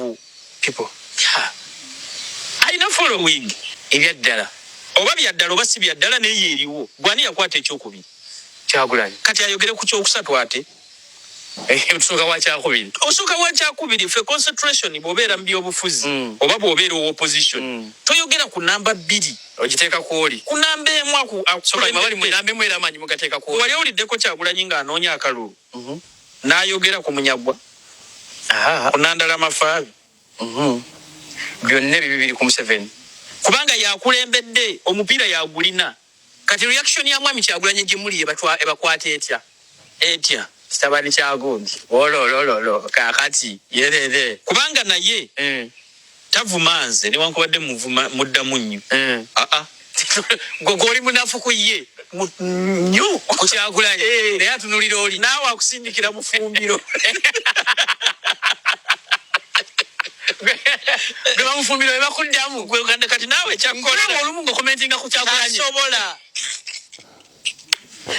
[SPEAKER 3] people aina following ebyaddala oba byaddala oba si byaddala naye eriwo gwani yakwata ekyokubiri Kyagulanyi kati ayogere ku kyokusatu ate osuka wa kyakubiri fe concentration bw'obeera mu byobufuzi oba bw'obeera opposition toyogera ku namba 2 ogiteeka kwoli ku namba emu bali mu namba emu era amanyi mugateeka kwoli wali owuliddeko Kyagulanyi ng'anoonya akalulu n'ayogera ku munyagwa ku Nandala Mafaabi byonna ebyo 2.7 kubanga yakulembedde omupiira yagulina kati reaction ya mwami Kyagulanyi gye muli ebakwata etya kitabani kyagundi ololololo kakati yerere kubanga naye tavumanze newankubadde muddamu nnyo gogoli munafu ku ye nnyo ku Kyagulanyi naye atunulira oli naawe akusindikira mu fumbiro gwe bamufumbiro ebakuddamu kati naawe kyakolera olumu ng'okomentinga ku Kyagulanyi tasobola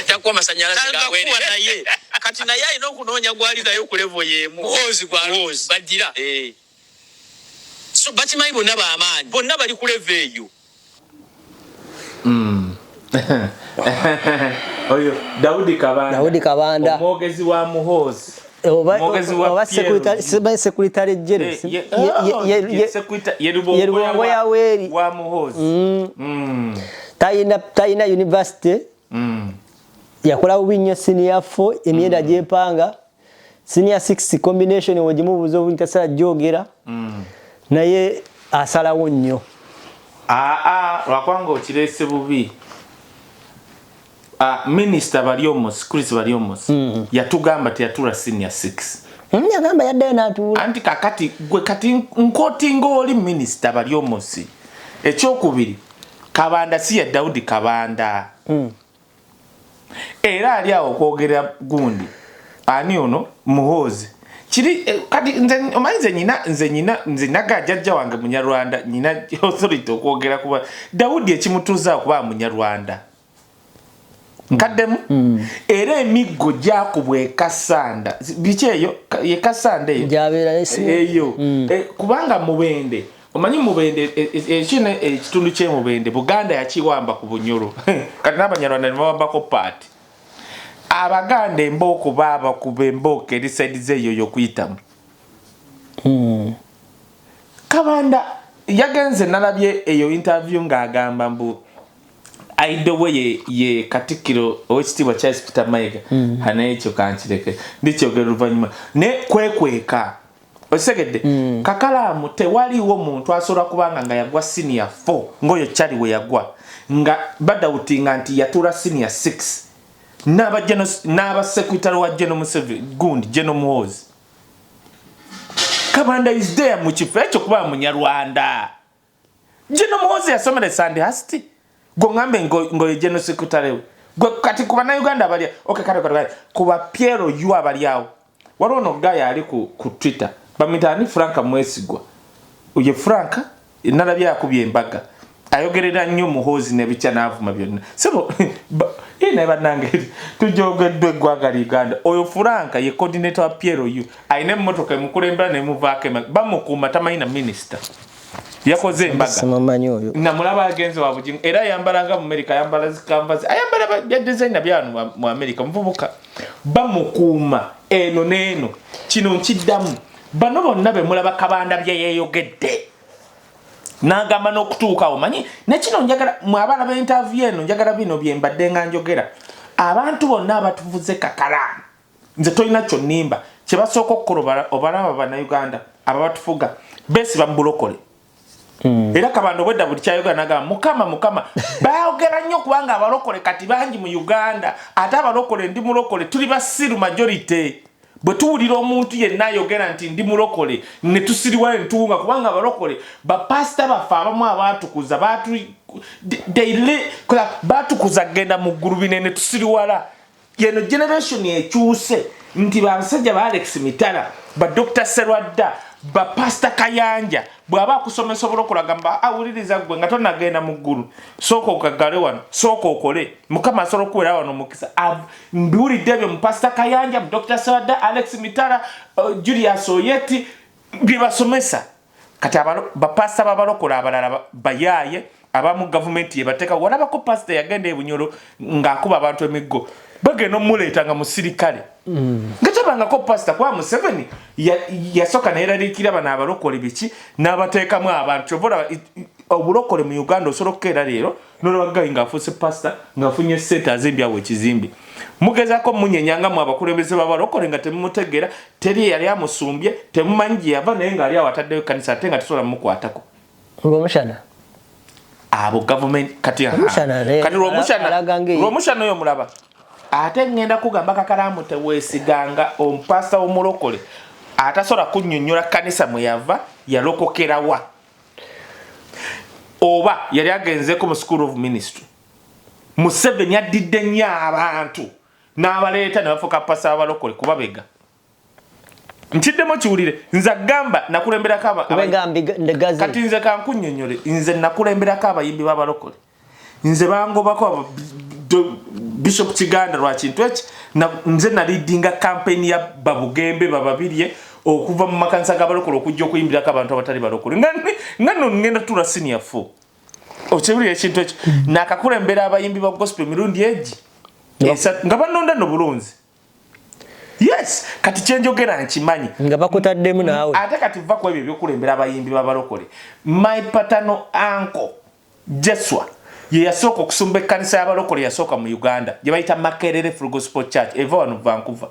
[SPEAKER 3] takuwa masannyalaze gawe naye kati naye alina okunoonya gwali nayo ku level y'emu Muhoozi bagira so bakimanyi bonna b'amaanyi bonna bali ku level eyo
[SPEAKER 2] oyo Daudi Kabanda
[SPEAKER 4] omwogezi
[SPEAKER 2] wa Muhoozi
[SPEAKER 4] oba secretary general Yerubongo ya weri
[SPEAKER 2] wa Muhoozi
[SPEAKER 4] tayina university yakola ubinyo senior 4 emyenda gyepanga senior 6 combination wojimubuzo obuntasala jogera naye asalawo nnyo
[SPEAKER 2] lwakwanga okirese bubi minister Baryomosi Chris Baryomosi yatugamba teyatula senior 6
[SPEAKER 4] yagamba yaddayo n'atuula
[SPEAKER 2] anti kakati gwe kati nkotinga oli minister Baryomosi ekyokubiri Kabanda si ya Daudi Kabanda era ali awo kwogera gundi ani ono Muhoozi kiri kati nze naga jajja wange Munyarwanda nyina authority okwogera kuba Daudi ekimutuza kuba Munyarwanda nkaddemu era emiggo gyakubwe Kasanda bicheyo ye Kasanda eyo kubanga Mubende omanyi Mubende ekine ekitundu kye Mubende Buganda yakiwamba ku Bunyoro kati n'Abanyarwanda ne bawambako party Abaganda emboko baba kubemboke lisaidize yoyo kuyitamu Kabanda yagenze nalabye eyo interview ngagamba mbu aidowe ye katikiro owekitibwa Charles Peter Mayiga hana ekyo kankireke ndikyogera oluvannyuma ne kwekweka osegedde Kakalaamu tewaliwo muntu asobola kubanga nga yagwa senior 4 ngoyo kyali we yagwa nga badawutinga nti yatula senior 6 n'aba secretary wa General Museveni gundi General Muhoozi Kabanda is there mu kifo ekyo kuba Munyarwanda General Muhoozi yasomera Sunday Hasti gongambe ngoye General Secretary gwe kati kuba na Uganda bali kale kuba Piero yu abali awo waliwo no gaya ali ku Twitter bamitani Franka Mwesigwa uye Franka nalabye yakubye embaga ayogerera nnyo Muhoozi ne bicha navuma byonna sebo ine banange tujogeddwe gwanga Uganda oyo Franka ye coordinator wa Piero yu aine mmotoka mukulembera ne muvake bamukuma tamayina minister yakoze embaga na mulaba agenze wa bujingo era yambalanga mu America yambala zikambazi ayambala bya designer byanu mu America mvubuka bamukuma eno neno kino nkiddamu bano bonna be mulaba Kabanda bye yeyogedde nagamba n'okutuuka omanyi ne kino njagala mu abana ba interview eno njagala bino bye mbadde nga njogera abantu bonna abatuvuze Kakalaamu nze tolina kyo nimba kye basooka okukola obalaba Bana'Uganda ababatufuga besi bambulokole era Kabanda bwedda buli kyayogera nagamba mukama bayogera nnyo kubanga abalokole kati bangi mu Uganda ate abalokole ndi mulokole tuli basiru majority bwe tuwulira omuntu yenna ayogera nti ndi mulokole ne tusiriwa entunga kubanga abalokole bapasita bafe abamu abatukuza batukuza genda mu ggulu binene tusiriwala yeno generation ekyuse nti babasajja ba Alex Mitala ba Dr. Serwadda ba Pastor Kayanja bwaba kusomesa obulokola gamba awuliriza gwe nga tonagenda mu ggulu soko okagale wano soko okole mukama asolo kuwera wano mukisa mbiwulidde byo mu Pastor Kayanja mu Dr. Serwadda Alex Mitala Julius Oyeti bibasomesa kati ba pastor babalokola abalala bayaye abamu government yebateka walabako pastor yagenda e Bunyoro ng'akuba abantu emiggo bagenda omuleeta nga musirikale ngatabanga ko pastor kwa Museveni yasoka neraliikira bana abalokole biki n'abateekamu abantu obola obulokole mu Uganda osobola okukeera leero n'olwagayi ng'afuuse pastor ng'afunye sente azimbyawo ekizimbe mugezaako munyenyanga mu abakulembeze b'abalokole nga temumutegeera teri yali amusumbye temumanyi gye yava naye ng'ali awo ataddeyo kanisa ate nga tusobola mumukwatako
[SPEAKER 4] ng'omushana
[SPEAKER 2] abo government kati lw'omushana oyo mulaba ate ngenda kugamba Kakalaamu teweesiganga omupasta w'omulokole atasobola kunnyonnyola kanisa mwe yava yalokokerawa oba yali agenzeko mu school of ministry Museveni addidde nnyo abantu n'abaleeta ne bafuuka pasta abalokole kubabega nkiddemu kiwulire nze agamba nakulemberako kati nze kankunnyonnyole nze nakulemberako abayimbi b'abalokole nze bangobako Bishop Kiganda lwa kintu eki nze nalidinga campaign ya Babugembe bababirye okuva mu makanisa g'abalokole okujja okuyimbirako abantu abatali balokole ngano ngenda tula senior 4 okyebulira ekintu ekyo nakakulembera abayimbi ba gospel mirundi egi nga banonda no bulunzi Yes, kati kyenjogera nkimanyi.
[SPEAKER 4] Nga bakutaddemu naawe.
[SPEAKER 2] Ate kati va ku ebyo byokulembera abayimbi b'abalokole. My paternal uncle Jeswa ye yasooka okusumba ekkanisa y'abalokole yasooka mu Uganda gye bayita Makerere Full Gospel Church eva wano Vancouver.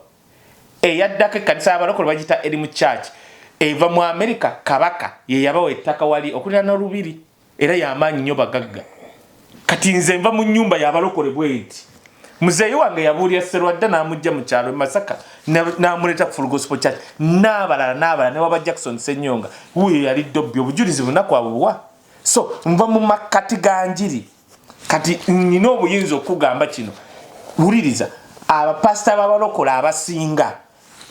[SPEAKER 2] Yaddako ekkanisa y'abalokole bagita Elimu Church eva mu America Kabaka ye yabawa ettaka wali okulira n'olubiri era y'amaanyi nnyo bagagga. Kati nze nva mu nnyumba y'abalokole bweti. Muzeeyi wange yabuulya Sserwadda n'amujja mu kyalo e Masaka n'amuleeta ku Full Gospel Church n'abalala ne waba Jackson Ssenyonga wuyo yali Dobbi obujulizi bunaku abuwa. So nva mu makati ga njiri kati nina obuyinza okugamba kino wuliriza abapasita b'abalokole abasinga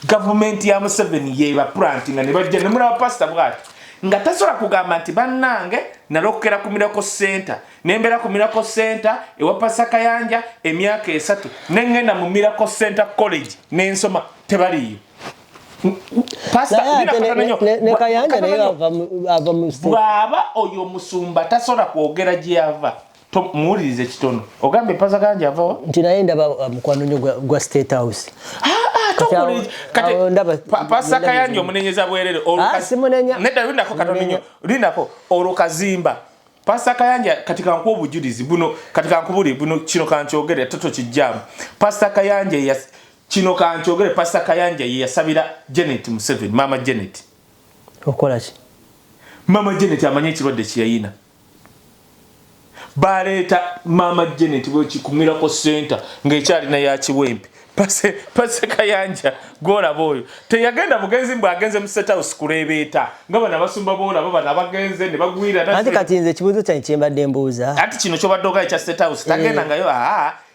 [SPEAKER 2] gavumenti ya Museveni yeba plantinga ne bajja ne mulaba pasita bwati nga tasobola kugamba nti bannange nalokera ku Miracle Center nembera ku Miracle Center ewa Pasaka yanja emyaka 3 nengenda mu Miracle Center College nensoma tebaliyo. Pastor
[SPEAKER 4] ne kayanja ne ava mu
[SPEAKER 2] bwaba oyo musumba tasobola kwogera gye yava muwulirize kitono ogambe Pasaka yanja ava
[SPEAKER 4] nti naye ndaba mukwano nnyo gwa State House.
[SPEAKER 2] Kati Pasaka yanja omunenyeza bwerere nedda lindako katono nnyo lindako olukazimba Pasaka yanja kati kanku obujulizi buno kati kankubuli buno kino kankyogere toto kijjamu Pasaka yanja kino kankyogere Pasaka yanja ye yasabira Janet Museveni mama Janet
[SPEAKER 4] okola ki
[SPEAKER 2] mama Janet amanye ekirwadde kiyayina baleeta mama Janet bwe kikumira ko center ng'ekyali na ya Kiwempe Pasaka yanja gola boyo teyagenda mugenzi mbwe agenze mu State House kulebeeta ngaba nabasumba bola baba nabagenze ne bagwira
[SPEAKER 4] ati kati nze kibuzo kyange kyembadde mbuuza
[SPEAKER 2] ati kino kyobadde ekya State House tagenda ngayo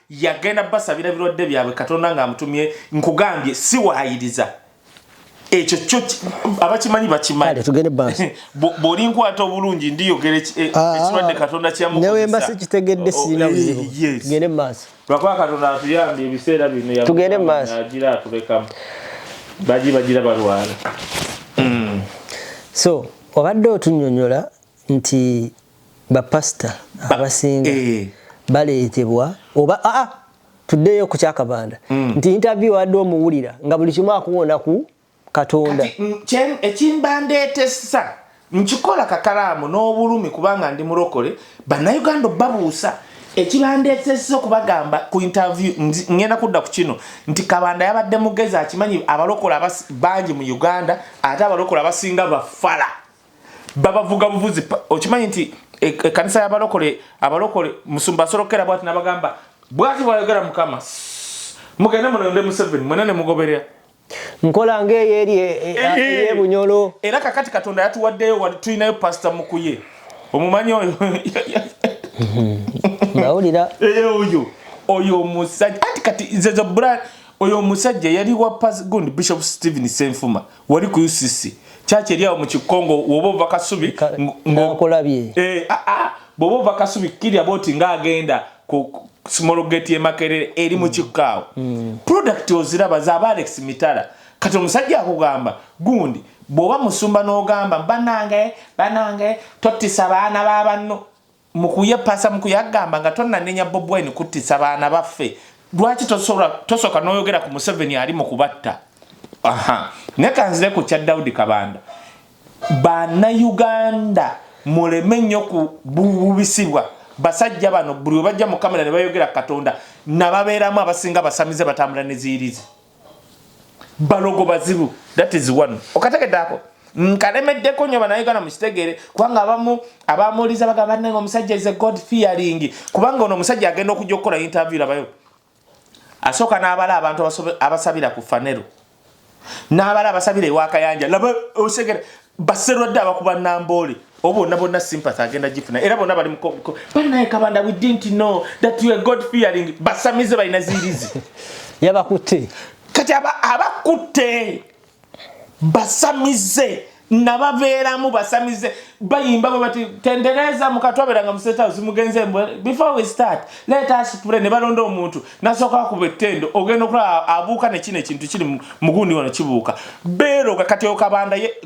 [SPEAKER 2] yagenda basabira birwadde byabwe Katonda nga amutumye nkugambye si waayiriza ekyo kyo abakimanyi bakimanyi
[SPEAKER 4] tugende basi
[SPEAKER 2] boli nkwata obulungi ndiyogere ekirwadde Katonda kyamukuzisa
[SPEAKER 4] newe mbasi kitegedde sina buzibu tugende basi
[SPEAKER 2] lwakwa Katonda atuyambye ebiseera bino ya
[SPEAKER 4] tugende basi
[SPEAKER 2] agira atulekamu bagira balwala.
[SPEAKER 4] So obadde otunnyonnyola nti bapasita abasinga baleetebwa oba tuddeyo ku Kyakabanda nti interview wadde omuwulira nga buli kimu akuwona ku Katonda
[SPEAKER 2] ekimbandeetesa nkikola kakalaamu n'obulumi kubanga ndi mulokole Bana'Uganda babuusa ekibandeetesa okubagamba ku interview ngenda kudda ku kino nti Kabanda yabadde mugezi akimanyi abalokole bangi mu Uganda ate abalokole abasinga bafala babavuga buvuzi okimanyi nti kanisa y'abalokole musumba asolokera bwati nabagamba bwati bwayogera Mukama mugende mulonde Museveni mwenene mugoberera
[SPEAKER 4] nkola ng'eyo Bunyolo
[SPEAKER 2] era kakati Katonda yatuwaddeyo tulinayo pastor Mukuye omumanyi oyo
[SPEAKER 4] bawulira
[SPEAKER 2] oyo musajja ati kati zezo brand oyo musajja yali wa gundi Bishop Stephen Senfuma wali ku UCC chache lyawo mu Kikongo wobo Kasubi
[SPEAKER 4] ngokolabye
[SPEAKER 2] bobo Kasubi kiri aboti ngagenda ku small gate ye Makerere eri mu Kikawo product oziraba za Alex Mitala kati omusajja akugamba gundi boba musumba n'ogamba banange totisa baana babanno mukuye pasa mukuyagamba nga tonna nenya Bob Wine kutisa baana baffe lwaki tosoka n'oyogera ku Museveni ali mu kubatta nekanzire ku kya Daudi Kabanda Bana'Uganda muleme nnyo ku bubisibwa basajja bano buli bajja mu kamera ne bayogera Katonda nababeeramu abasinga basamize batambula ne ziyirizi balogo bazibu that is one okategeddako nkalemeddeko nnyo Bana'Uganda mukitegere kubanga abamuuliza bagamba nange omusajja is a God fearing kubanga ono omusajja agenda okujja okukola interview labayo asooka n'abala abantu abasabira ku Fanero n'abala abasabira ewa Kayanja laba osegere Baserwadde abakuba Namboole obonna bonna sympathy agenda gifuna era bonna bali muko banaye Kabanda we didn't know that you are God fearing basamize balina zirizi
[SPEAKER 4] yabakutte
[SPEAKER 2] kati abakutte basamize nababeeramu basamize bayimba bati tendereza mukatwaberanga mu State House mugenze before we start let us pray ne balonda omuntu nasoka kuba ettendo ogenda okula abuuka ne kino ekintu kiri mugundi wano kibuuka beeroga kati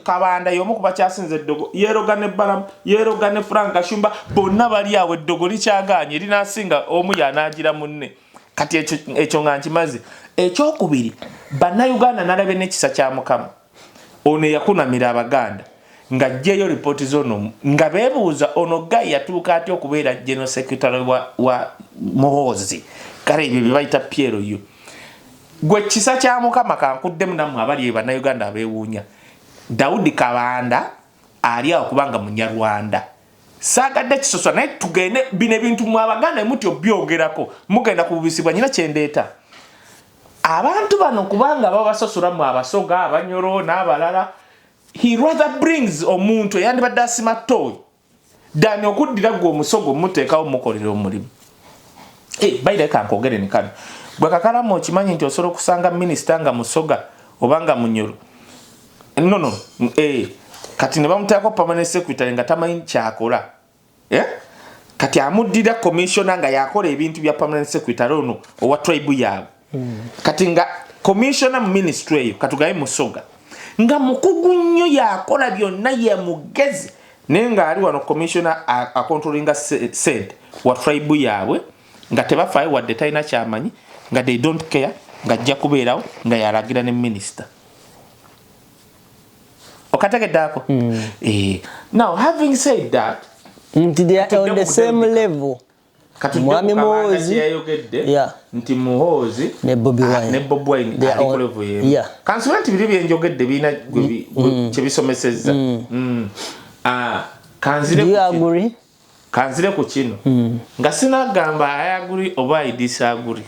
[SPEAKER 2] Kabanda y'omu kuba kyasinze eddogo yeeroga ne Balamu yeeroga ne Frank Kashumba bonna bali awo eddogo likyagaanye linasinga omu yanaagira munne kati ekyo nga nkimaze ekyokubiri Bana'Uganda nalabe n'ekisa kya Mukama ono yakunamira Abaganda nga jjeyo report zono nga bebuuza ono Gaye yatuuka atya okubeera General Secretary wa Muhoozi kale ebyo bye bayita Piero yo gwe kisa kya Mukama kankuddemu namwe abali Bana'Uganda abeewuunya Daudi Kabanda ali awo kubanga Munyarwanda sagadde kisoswa naye tugende bino ebintu mu Abaganda mutyo byogerako mugenda kubisibwa nyina kyendeeta abantu bano kubanga babasosula mu Abasoga Abanyoro n'abalala he rather brings omuntu yandibadde asima toy dani okuddira gwe omusogo muteekawo mukolera omulimu bayire kankogere ne kano bwe KAKALAAMU okimanyi nti osobola okusanga minisita nga Musoga obanga Munyoro no kati ne bamuteekako permanent secretary nga tamanyi kyakola kati amuddira commissioner nga yakola ebintu bya permanent secretary ono owa tribe yaabwe kati nga commissioner mu ministry eyo katugaye Musoga nga mukugu nnyo yakola byonna ye mugezi naye nga ali wano commissioner acontrollinga said wa tribe yaabwe nga tebafaayo wadde talina kyamanyi nga they don't care nga ajja kubeerawo nga yalagira ne minister okategeddaako now having said that
[SPEAKER 4] they are on the same level Mwami Muhoozi
[SPEAKER 2] nti Muhoozi
[SPEAKER 4] ne Bobi
[SPEAKER 2] Wine ali ku level yeemu kansula nti biri byenjogedde birina kye bisomesezza kanzire ku kino nga sinagamba ayaguri oba ayidisaguri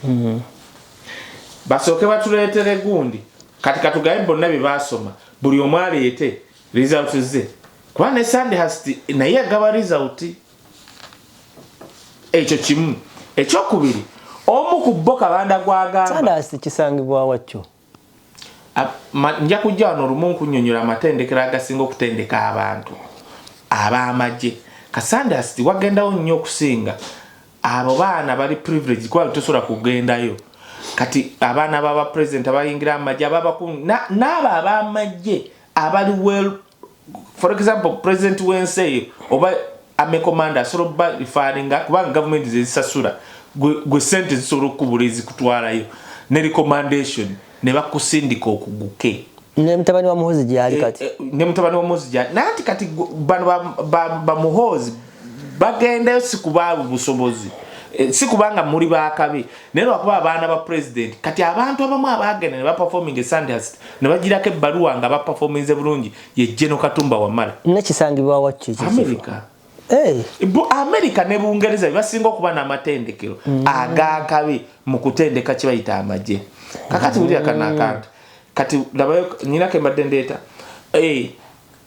[SPEAKER 2] basooke batuleetere gundi kati katugaye bonna bye basoma buli omu aleete result ze kuba ne Sunday naye agaba result ekyo kimu ekyokubiri omu ku bo Kabanda gwagamba
[SPEAKER 4] Sunday kisangibwa wacyo
[SPEAKER 2] nja kujja wano olumu nkunnyonnyola amatendekero agasinga okutendeka abantu ab'amagye Sunday wagendawo nnyo okusinga abo baana bali privilege kuba tosobola kugendayo kati abaana baba president abayingira amagye n'abo ab'amagye abali well for example president wenseyo oba ame commander asobola ba referringa kubanga government zisasula gwe sente zisobola okubula ezikutwalayo ne recommendation ne bakusindika okuguke
[SPEAKER 4] ne mutabani wa Muhoozi gyali kati
[SPEAKER 2] ne mutabani wa Muhoozi gyali nanti kati bano ba Muhoozi bagendayo sikubaabu busobozi sikubanga muri bakabi naye lwakuba abaana ba president kati abantu abamu abagenda ne baperforming Sunday ne bagirako ebbaluwa nga baperforminze bulungi ye General Katumba Wamala
[SPEAKER 4] nekisangibwa wacyo
[SPEAKER 2] America America ne Bungereza basinga okuba n'amatendekero agakabi mu kutendeka kye bayita amagye kakati buli akanakanta kati labayo nyina ke madendeeta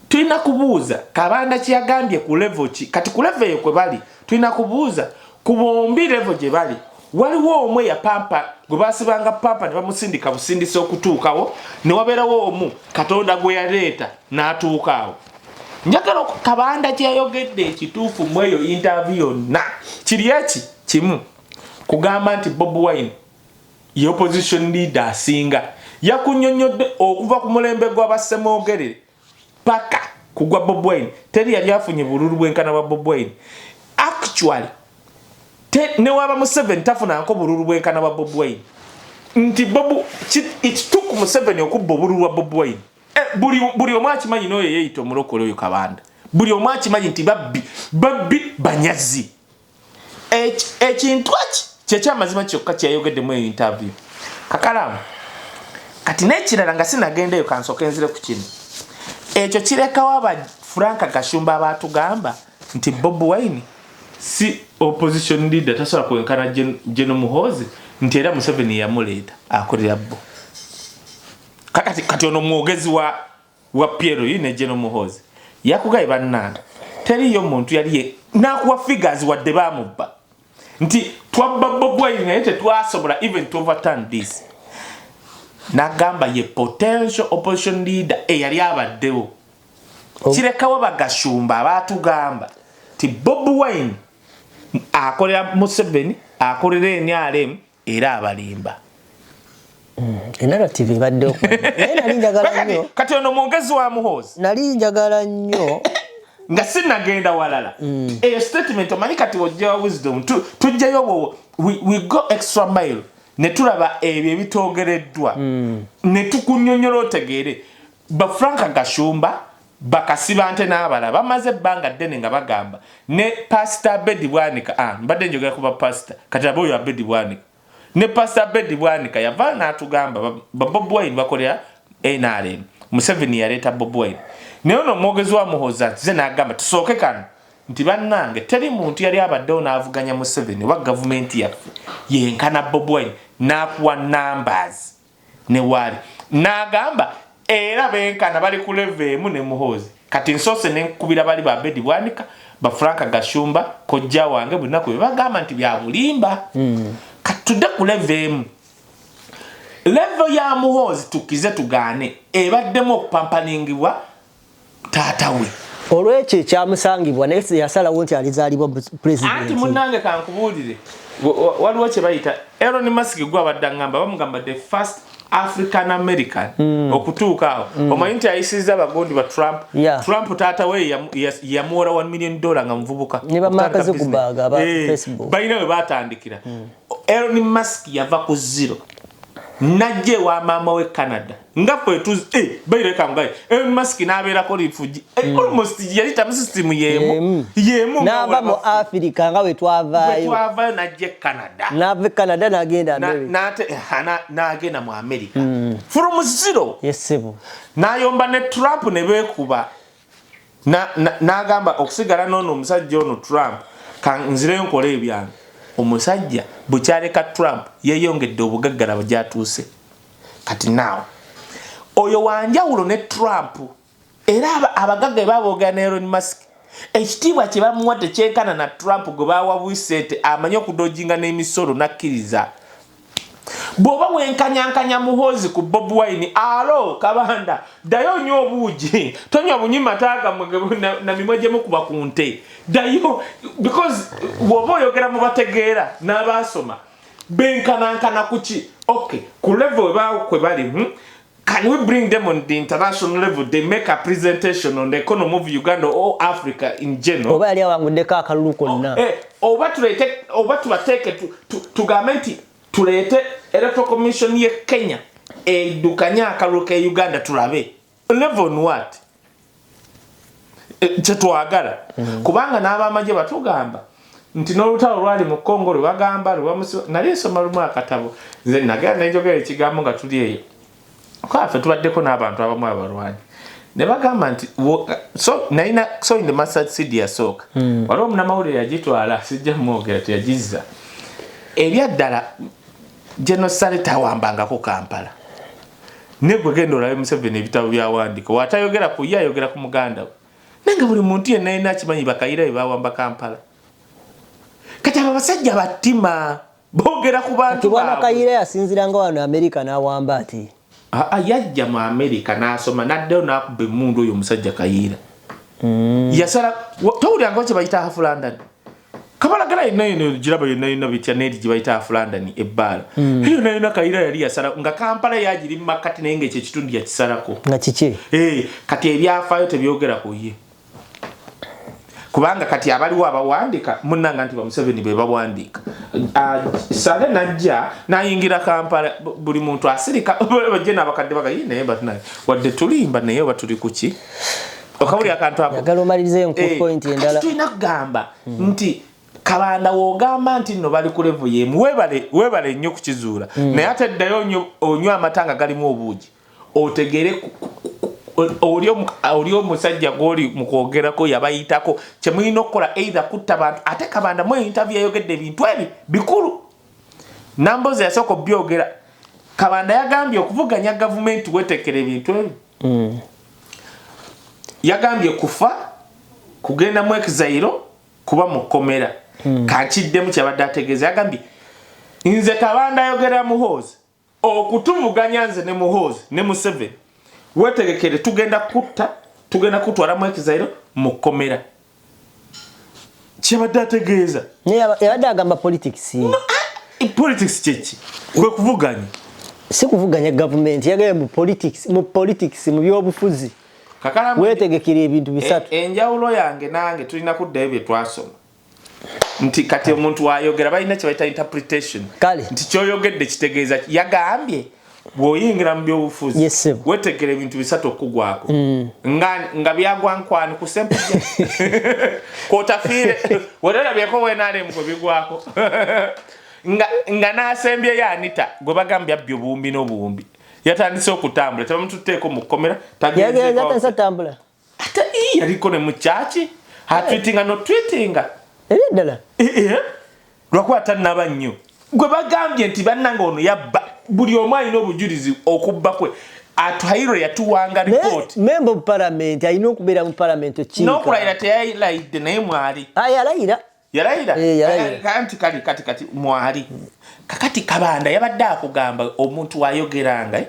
[SPEAKER 2] tulina kubuuza Kabanda kyagambye ku level ki kati ku level eyo kwe bali tulina kubuuza ku bombi level gye bali waliwo omwe ya pampa gwe basibanga pampa ne bamusindika busindise okutuukawo ne wabeerawo omu Katonda gwe yaleeta n'atuukaawo njagala Kabanda kyayogedde ekituufu mu eyo interview yonna kiri eki kimu kugamba nti Bobi Wine ye opposition leader asinga yakunnyonnyodde okuva ku mulembe gw'abassemoogerere paka kugwa Bobi Wine teri yali afunye bululu bwenkana bwa Bobi Wine actually ne waba Museveni tafunanko bululu bwenkana bwa Bobi Wine nti it took Museveni okubba obululu bwa Bobi Wine buli omu akimanyi n'oyo yeeyita omulokole oyo Kabanda buli omu akimanyi nti babbi banyazi ekintu eki kyekyamazima kyokka kyeyayogedde eyo interview KAKALAAMU kati n'ekirala nga sinagendeyo kansooka enzire ku kino ekyo kirekawo aba Frank Gashumba abaatugamba nti Bobi Wine si opposition leader tasobola kwenkana General Muhoozi nti era Museveni yamuleeta akolera bo kati ono mwogezi wa Piero ne General Muhoozi yakugaye bannanga teriyo muntu yali n'akuwa figures wadde baamubba nti twabba Bobi Wine naye tetwasobola even to overturn this nagamba ye potential opposition leader eyali abaddewo kirekawo Bagashumba abaatugamba ti Bobi Wine akolera Museveni akolera NRM era abalimba
[SPEAKER 4] narrative badde nali njagala nnyo
[SPEAKER 2] kati ono mwogezi wa Muhoozi
[SPEAKER 4] nali njagala nnyo
[SPEAKER 2] nga sinagenda walala eyo statement omanyi kati wojja wa wisdom tujjayo we go extra mile ne tulaba ebyo ebitoogereddwa ne tukunnyonnyola otegeere ba Frank Gashumba bakasiba ante n'abala bamaze ebbanga ddene nga bagamba ne Pastor Bedi Bwanika mbadde njogera ku ba pastor kati abo ya Bedi Bwanika ne Pastor Bedi Bwanika yava n'atugamba ba Bobi Wine bakolera NRM Museveni yaleeta Bobi Wine naye ono omwogezi wa Muhoozi ze n'agamba tusooke kano nti bannange teri muntu yali abaddewo n'avuganya Museveni wa gavumenti yaffe yenkana Bobi Wine n'akuwa numbers ne wali n'agamba era benkana bali ku level emu ne Muhoozi kati nsoose n'enkubira bali ba Bedi Bwanika ba Frank Gashumba kojja wange bunaku bagamba nti bya bulimba kati tudde ku level emu level ya Muhoozi tukize tugaane ebaddemu okupampaningibwa taata we
[SPEAKER 4] olwekyo ekyamusangibwa naye yasalawo nti alizaalibwa president
[SPEAKER 2] anti munnange kankubuulire waliwo kye bayita Elon Musk gwe abadde ngamba bamugamba the first African American okutuuka awo omanyi nti ayisizza abagondi ba Trump Trump taata we yamuwola $1 million nga muvubuka
[SPEAKER 4] ne bamakaze kubaga aba Facebook
[SPEAKER 2] balina we batandikira Elon Musk yava ku zero najje wa mama we Canada ngafwe tu bayire kangaye Elon Musk nabeera ko refugee almost yali tam system yemu
[SPEAKER 4] nava mu Africa nga we twavaayo
[SPEAKER 2] najje Canada
[SPEAKER 4] nave Canada nagenda America
[SPEAKER 2] nagenda mu America from zero
[SPEAKER 4] yesebo
[SPEAKER 2] nayomba ne Trump ne bekuba nagamba okusigala nono omusajja ono Trump kan nzire nkole ebyange omusajja bukyaleka Trump yeyongedde obugaggala bajatuuse kati now oyo wanjawulo ne Trump era abagagga baboogera ne Elon Musk ekitiibwa kye bamuwadde kyenkana na Trump gwe bawabwisente amanyi okudojinga n'emisolo nakkiriza bw'oba wenkanyankanya Muhoozi ku Bobi Wine alo kabanda dayo nnyo obuugi tonywa bunyima taaga na mimwe gye mukuba ku nte dayo because bw'oba oyogera mu bategeera n'abaasoma benkanankana kuki okay ku level kwe bali can we bring them on the international level they make a presentation on the economy of Uganda or Africa in general
[SPEAKER 4] oba yali awangudeko akalulu konna
[SPEAKER 2] oba tubateeke tugamenti tulete electoral commission ye Kenya edukanya akalulu ke Uganda tulabe level on what chetwagala kubanga n'abamaje batugamba nti n'olutalo lwali mu Congo lwe bagamba nali soma lumu akatabo nze nagenda njogera ekigambo nga tuli eyo kwafe tubaddeko n'abantu abamu abalwanyi ne bagamba nti so in the master city yasooka waliwo omunamawulire yagitwala sijja mwogera teyagizza ebyaddala genocide tawambangako Kampala negwe genda olabe Museveni ebitabo byawandika watayogera ku ye ayogera ku muganda we nange buli muntu yenna alina akimanyi bakayira be bawamba Kampala kati abo basajja battima boogera ku bantu
[SPEAKER 4] baabwe Kayira yasinziranga wano America n'awamba ati
[SPEAKER 2] yajja mu America n'asoma naddeyo n'akuba emmundu oyo omusajja Kayira yasala towulyanga kye bayita half London kabalagala yenna giraba yenna bitya neri gye bayita half London ebbaala eyo nayo Kayira yali yasala nga Kampala yagiri makati naye ng'ekyo ekitundu yakisalako
[SPEAKER 4] nga kiki
[SPEAKER 2] kati ebyafaayo tebyogera ku ye kubanga kati abaliwo abawandika munnanga nti Museveni be bawandiika sale najja nayingira Kampala buli muntu asirika bajje n'abakadde bagayi naye batnaye wadde tulimba naye batuli kuki okawuli akantu ako
[SPEAKER 4] yagala omalirize ku point endala
[SPEAKER 2] tulina kugamba nti kabanda wogamba nti nno bali ku level yemu webale nnyo kukizuula naye ate ddayo onywa amatanga galimu obuugi otegere oli omusajja gwoli mu kwogerako yabayitako kyemulina okukola either kutta bantu ate kabanda mu interview yayogedde ebintu ebi bikulu nambozi yasooka byogera kabanda yagambye okuvuganya gavumenti wetekera ebintu ebi yagambye kufa kugenda mu exile kuba mu komera kakiddemu kyabadde ategeeza yagambye nze kabanda ayogera Muhoozi okutuvuganya nze ne Muhoozi ne Museveni wetegekere tugenda kutwala mu exile mu komera kyabadde ategeeza
[SPEAKER 4] yabadde agamba politics
[SPEAKER 2] politics kyeki kwe kuvuganya
[SPEAKER 4] si kuvuganya gavumenti yagambye mu politics mu byobufuzi
[SPEAKER 2] KAKALAAMU
[SPEAKER 4] wetegekere ebintu bisatu
[SPEAKER 2] enjawulo yange nange tulina kuddayo bye twasoma nti kati omuntu ayogera balina kye bayita interpretation nti kyoyogedde kitegeeza yagambye bw'oyingira mu byobufuzi wetegera ebintu bisatu okugwako nga byagwankwani ku semple kwotafiire werabyeko wenaalemu kwe bigwako nga n'asembyeyo Anita gwe bagambye abbi obuwumbi n'obuwumbi yatandise okutambula tebamututeeko mu kkomera
[SPEAKER 4] yatandise otambula
[SPEAKER 2] ate yaliko ne mu kyaki atwitinga notwitinga
[SPEAKER 4] ddala
[SPEAKER 2] lwakuba tannaba nnyo gwe bagambye nti bannanga ono yabba buli omu alina obujulizi okubba kwe atuhairo yatuwanga report
[SPEAKER 4] member of parliament alina okubeera mu parliament okiika
[SPEAKER 2] n'okulayira teyalayidde naye mwali yalayira kati mwali kakati Kabanda yabadde akugamba omuntu wayogeranga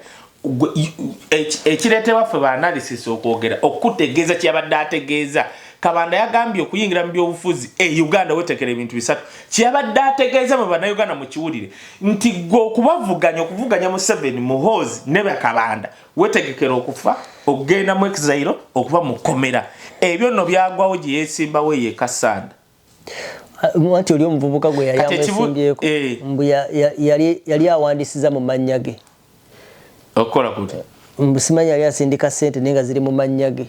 [SPEAKER 2] ekireetebwa ffe ba analysis okwogera okutegeeza kyabadde ategeeza Kabanda yagambye okuyingira mu byobufuzi Uganda wetekera ebintu bisatu kyabadde ategeeza mu bannayuganda mu kiwulire nti gwe okuvuganya mu 7 Muhoozi ne Kabanda wetegekera okufa okugenda mu exile okuva mu komera ebyo nno byagwawo gye yeesimbawo ye Kasanda
[SPEAKER 4] mwati oli omuvubuka gwe yali amusimbyeko mbu yali awandisiza mu mannya ge
[SPEAKER 2] okola kuti
[SPEAKER 4] mbusimanya yali asindika sente nenga ziri mu mannya ge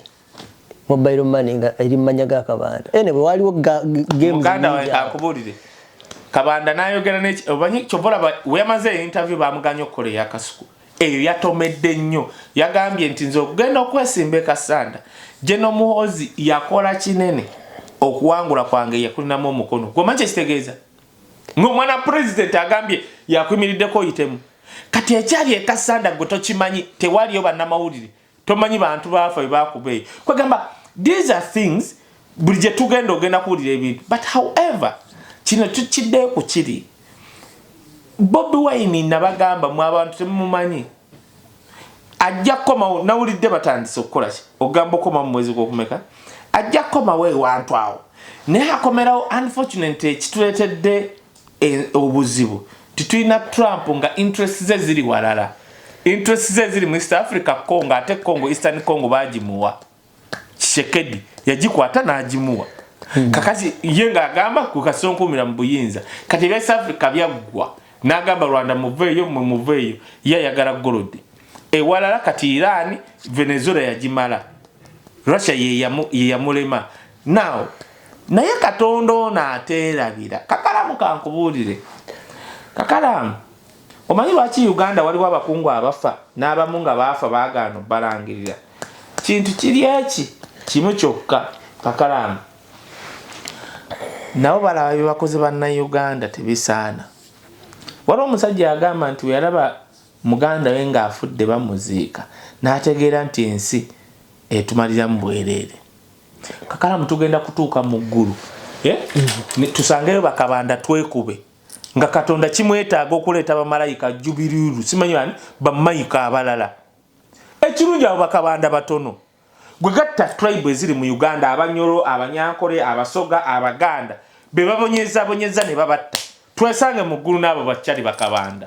[SPEAKER 4] mobile money nga eri mu mannya ga Kabanda bwe waliwo games
[SPEAKER 2] Uganda akubulire Kabanda nayogera n'eki obanyi kyovola weyamaze interview bamuganya okkola eyakasuku eyo yatomedde nnyo yagambye nti nze okugenda okwesimba Kasanda General Muhoozi yakola kinene okuwangula kwange yakulinamu omukono gwomanyi kitegeeza ng'omwana president agambye yakwimiriddeko oyitemu kati ekyali Kasanda gwe tokimanyi tewaliyo bannamawulire tomanyi bantu baafa bebakubeeyo kwegamba these are things buli gye tugenda ogenda kuwulira ebintu but however kino tukiddeyo ku kiri Bobi Wine nabagamba mu abantu temumumanyi ajja komawo nawulidde batandise okukola ki ogamba okoma mu mwezi gw'okumeka ajja komawo ewantu awo naye akomerawo unfortunately ekituleetedde obuzibu titulina Trump nga interest ze ziri walala interest ze ziri mu East Africa Congo ate Congo Eastern Congo bagimuwa Tshisekedi yagikwata n'agimuwa kakati ye ng'agamba ku kasonkumira mu buyinza kati East Africa byaggwa n'agamba Rwanda muveeyo mwe muveeyo yayagala golodi ewalala kati Iran Venezuela yagimala Russia ye yamulema now naye Katonda n'ateerabira Kakalamu kankubuulire Kakalamu omanyi lwaki Uganda waliwo abakungu abafa n'abamu nga baafa baagaana balangirira kintu kiri eki kimu kyokka Kakalamu nabo balaba bye bakoze bannayuganda tebisaana waliwo omusajja agamba nti yalaba muganda we ng'afudde bamuziika n'ategeera nti ensi etumaliramu bwereere Kakalamu tugenda kutuuka mu ggulu tusangeyo bakabanda twekube nga Katonda kimwetaaga okuleeta bamalayika jubiruuru simanyi ani bamayika abalala ekirungi abo bakabanda batono gwe gatta tribe eziri mu Uganda Abanyoro Abanyankole Abasoga Abaganda be babonyeza ne babatta twesange mu ggulu n'abo bakyali bakabanda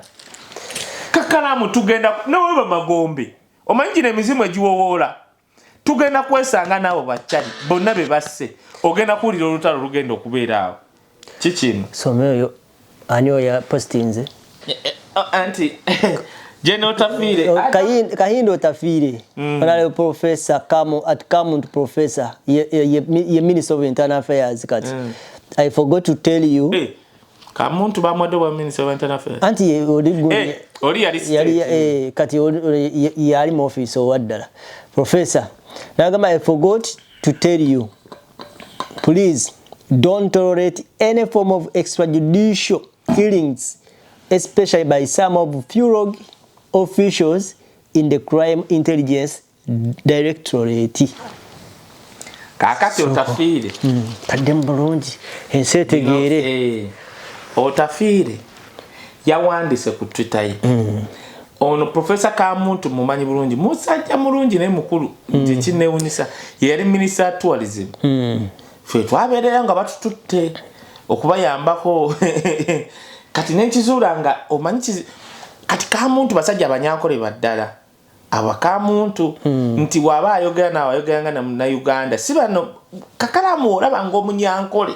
[SPEAKER 2] Kakalamu tugenda nawe bamagombe omanyi n'emizimu egiwowoola tugenda kwesanga n'abo bakyali bonna be basse ogenda kuwulira olutalo lugenda okubeera awo kikino
[SPEAKER 4] someyo ani oya postinze
[SPEAKER 2] anti Jeno Otafire
[SPEAKER 4] Kahindo Otafire honorable professor Kamuntu professor ye minister of internal affairs kati I forgot to tell you
[SPEAKER 2] Kamuntu bamwade wa minister of internal affairs
[SPEAKER 4] anti
[SPEAKER 2] oli yali
[SPEAKER 4] kati yali mu office owaddala professor nagamba I forgot to tell you please don't tolerate any form of extrajudicial killings especially by some of few officials in the Crime Intelligence Directorate.
[SPEAKER 2] Kakati Otafire.
[SPEAKER 4] Tadem bulungi. Ensi etegeere.
[SPEAKER 2] Otafire yawandise ku Twitter ye. Ono Professor Kamuntu mumanyi bulungi. Musajja mulungi naye mukulu. Kinewunisa. Yali Minister Tourism. Ffe twabeerera nga batututte okubayambako kati n'ekizuula nga omanyi kati Kamuntu basajja Abanyankole baddala Abakamuntu nti waba ayogera n'abayogeranga na Uganda si bano Kakalamu olaba ng'Omunyankole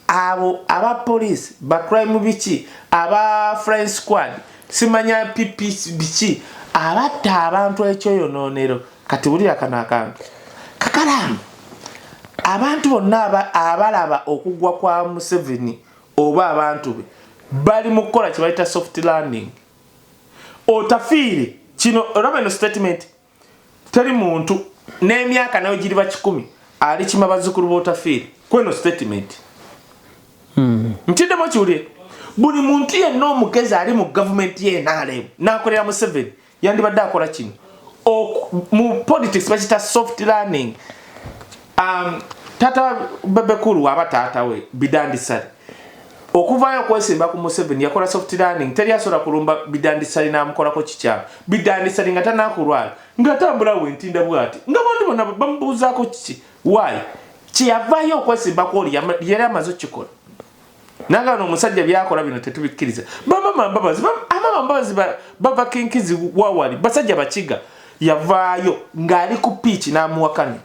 [SPEAKER 2] abo aba police ba crime bichi aba friend squad simanya PPC bichi abatta abantu ekyo yononero kati bulira kana akantu Kakalamu abantu bonna abalaba okugwa kwa Museveni oba abantu be bali mukola kibaita soft landing otafiri kino Robert statement teri muntu n'emyaka nayo giri ba 10 ali kimabazukuru botafiri kweno statement ntinde mo kiwulire buli muntu yenna omugezi ali mu government ye nalebu nakolera Museveni yandibadde akola kino mu politics bakita soft landing tata bebekuru aba tata we bidandisali okuvayo kwesimba ku Museveni yakola soft landing teri asola kulumba bidandisali namukola ko kikyaba bidandisali ngata nakulwala ngatambula we ntinda bwati ngabantu bona bambuza ko kiki why kiyavayo kwesimba ko yali amazo kikola nanga no musajja byakola bino tetubikiriza amama mbabazi baba kinkizi wawali basajja bakiga yavayo ngali ku pitch namuwakani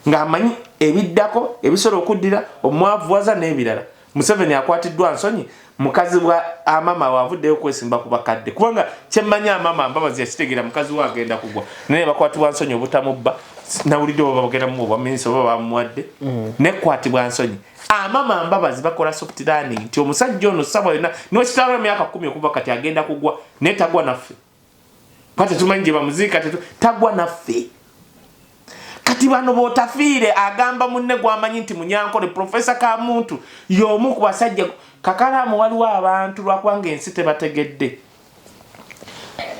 [SPEAKER 2] ngamanyi ebiddako ebisoro okuddira omwavu waza n'ebirala Museveni akwatiddwa nsonyi mukazi wa amama wavuddeyo kwesimba ku bakadde kubanga kyemmanya amama mbabazi yakitegera mukazi wa agenda kugwa naye bakwatibwa nsonyi obutamubba nawulidde baba bagenda mu bwa minister baba bamuwadde ne kwatibwa nsonyi amama mbabazi bakola soft landing nti omusajja ono saba yona no kitalo myaka 10 okuva kati agenda kugwa ne tagwa naffe pate tumanyi bamuzika tagwa naffe kati bano botafire agamba munne gwamanyi nti munyankole professor Kamuntu yomu ku basajja Kakalamu waliwo abantu lwakwange ensi tebategedde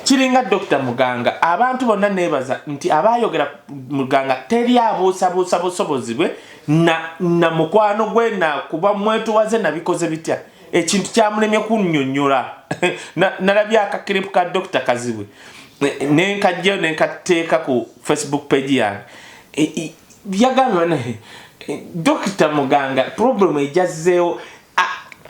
[SPEAKER 2] kiringa Dr. Muganga abantu bonna nebaza nti abayogera Muganga teri abuusabuusa busobozibwe na mukwano gwe na kuba mwetu waze na bikoze bitya ekintu kyamulemye kunnyonnyola nalabya akakiripu ka Dr. Kazibwe nenkajja nenkateeka ku Facebook page yange byagamba naye Dr. Muganga problem ejazzeewo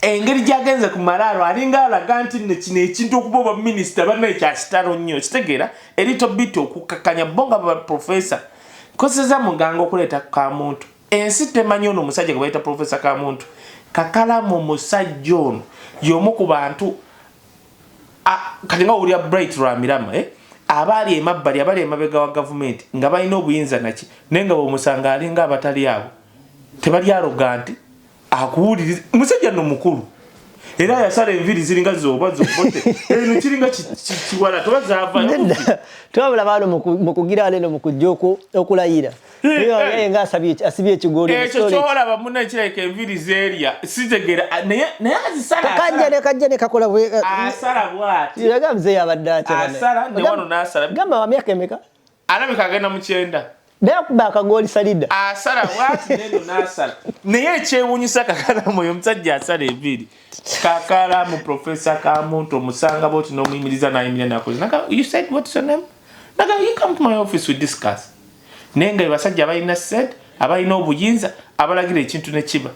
[SPEAKER 2] engeri gyagenze ku malalo alinga alaga nti kino ekintu okuba minister banaye kyakitalo nnyo kitegeera erito bit okukakanya bonga ba professor kozeza Muganga okuleeta Kamuntu ensi temanyi ono omusajja gwe bayita Professor Kamuntu Kakalamu musajja ono y'omu ku bantu kati nga owulira Bright Rwamirama abali emabbali abali emabega wa government nga balina obuyinza naki naye nga bw'omusanga alinga abatali abo tebali arrogant akuwuliriza musajja no mukulu era yasala enviri ziringa zoba zobote eno kiringa kiwala tubazava
[SPEAKER 4] twabula bano mu kugira leno mu kujjoko okulayira niyo nga asibye ekigoli
[SPEAKER 2] ekyo kyola bamuna kireke enviri zeria sitegera naye azisala
[SPEAKER 4] kajjane kakola bwe
[SPEAKER 2] asala bwati
[SPEAKER 4] Gabuzze yabadde
[SPEAKER 2] asala ne wano nasala
[SPEAKER 4] gamba wa myaka emeka
[SPEAKER 2] alabika agenda mu 9
[SPEAKER 4] Bekuba akagoli salida
[SPEAKER 2] asala bwati neno nasala naye ekyewunyisa Kakalamu oyo musajja asala enviri Kakalamu Professor Kamuntu omusanga boti n'omuyimiriza n'ayimira nakoze naka you said what's your name naka you come to my office we discuss nenga basajja balina said abalina obuyinza abalagira ekintu ne kiba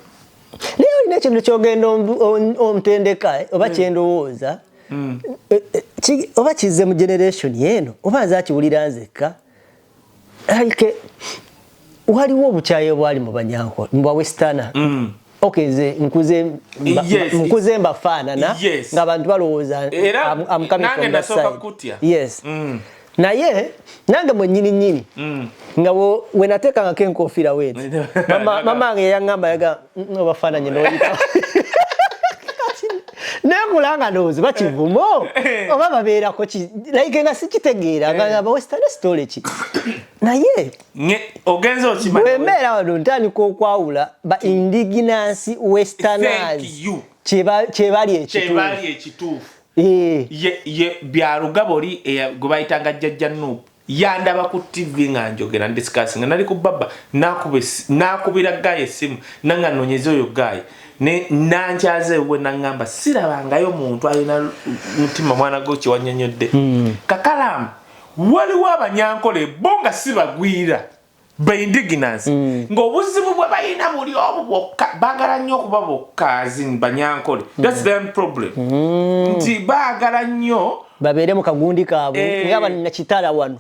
[SPEAKER 4] leo ine kintu kyogenda omtendeka oba kyendowooza oba kize mu generation yeno oba nzakiwulira nzekka like waliwo obukyaye bwali mu banyanko mbwa westana okay ze nkuze mbafaanana nga abantu balowooza amukami from that side yes naye nange mwennyini nga we nateekangako enkofiira weeti mama wange yaŋŋamba yaga obafaananye n'oyita nekulanga ndowooza bakivumo oba babeerako like nga sikitegeera nga western story ki naye
[SPEAKER 2] ogenza okimanyi
[SPEAKER 4] bwembeera wano ntandika okwawula ba indigenous westerners kyebali
[SPEAKER 2] ekituufu ye byalugaboli gwe bayitanga jjajja Nuupu yandaba ku TV nga njogera discussing nga nali ku baba nakubira Gaye essimu nanga nonyeza oyo Gaye ne nankyaze we nangamba sirabangayo muntu alina mutima mwana go kiwanyonyodde Kakalamu waliwo abanyankole bonga sibagwira by indigenous ng'obuzibu bwe balina buli obu bwokka baagala nnyo okuba bokka azin banyankole that's the problem nti baagala nnyo
[SPEAKER 4] babeere mu kagundi kaabwe nga bannakitala wano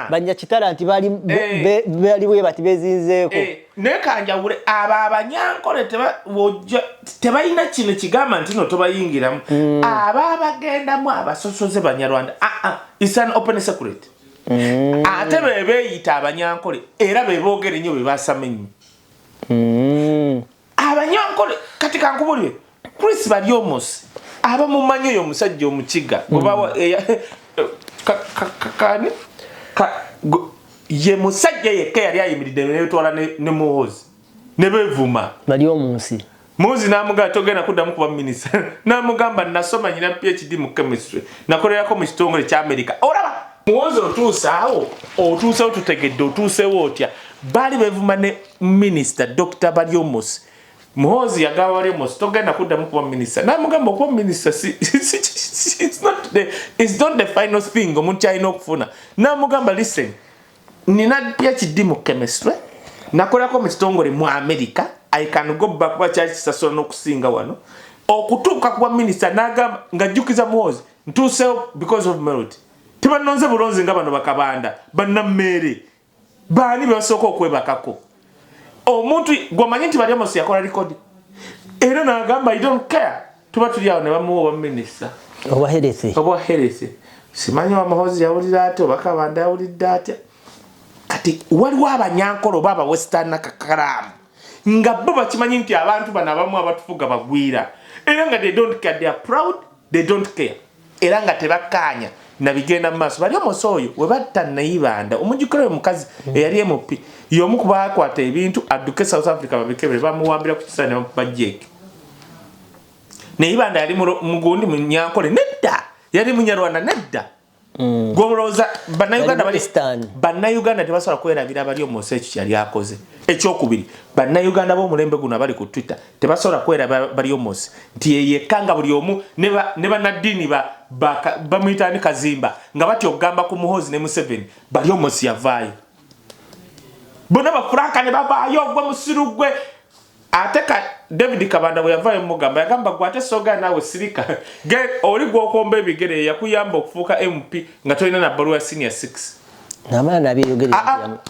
[SPEAKER 4] bannakitala nti bali bwe bati bezinzeeko
[SPEAKER 2] naye kanjawule abo abanyankole tebalina kino kigamba nti no tobayingiramu abo abagendamu abasosoze Banyarwanda it's an open secret ate beeyita abanyankole era beeboogere nnyo bebasama ennyo abanyankole kati kankubulire Chris Baryomosi aba mumanyi oyo omusajja omukiga ye musajja yekka yali ayimiridde netwala ne Muhoozi ne bevuma
[SPEAKER 4] bali omunsi
[SPEAKER 2] Muhoozi n'amugamba togenda kuddamu kuba minisita n'amugamba nasoma nyina PhD mu chemistry nakolerako mu kitongole kya America olaba Muhoozi otuusewo tutegedde otuusewo otya bali bevuma ne minisita Dr. Baryomosi Muhoozi yagaba Baryomosi togenda kuddamu kuba minisita n'amugamba okuba minisita it's not the final thing omuntu alina okufuna n'amugamba listen nina PhD mu chemistry nakolako mu kitongole mu America I can go back kwa kyakisasula n'okusinga wano okutuuka kuba minisita n'agamba ng'ajjukiza Muhoozi ntuusewo because of merit tebanonze bulonzi nga bano bakabanda bannammeere baani basooka okwebakako omuntu gwomanyi nti Baryomosi yakola likodi era n'agamba I don't care tuba tuli awo ne bamuwa minisita obaherese simanyi wa Muhoozi yawulira ate oba kabanda yawulidde atya kati waliwo abanyankole oba abawestern Kakalaamu nga bo bakimanyi nti abantu bano abamu abatufuga bagwira era nga they don't care they are proud they don't care era nga tebakkaanya nabigenda mu maaso Baryomosi oyo we batta Nayibanda omujjukira omukazi eyali MP y'omu ku baakwata ebintu adduke South Africa babikebere bamuwambira ku kisana ne bajjeke Nayibanda yali mugundi munyankole nedda yali munyarwanda nedda gomroza Bana'Uganda tebasobola kwerabira Baryomosi ekyo kyali akoze ekyokubiri Bana'Uganda b'omulembe guno abali ku Twitter tebasobola kwerabira Baryomosi nti yeyekanga buli omu ne banaddiini bamuyita ni Kazimba nga bati okugamba ku Muhoozi ne Museveni Baryomosi yavaayo bona bafranka ne babaayo gwe musiru gwe ate David Kabanda bwe yavaayo mugamba yagamba gwate soga nawe sirika oli gwokomba ebigere yakuyamba okufuuka MP nga tolina na baluwa senior 6
[SPEAKER 4] namala nabiyogere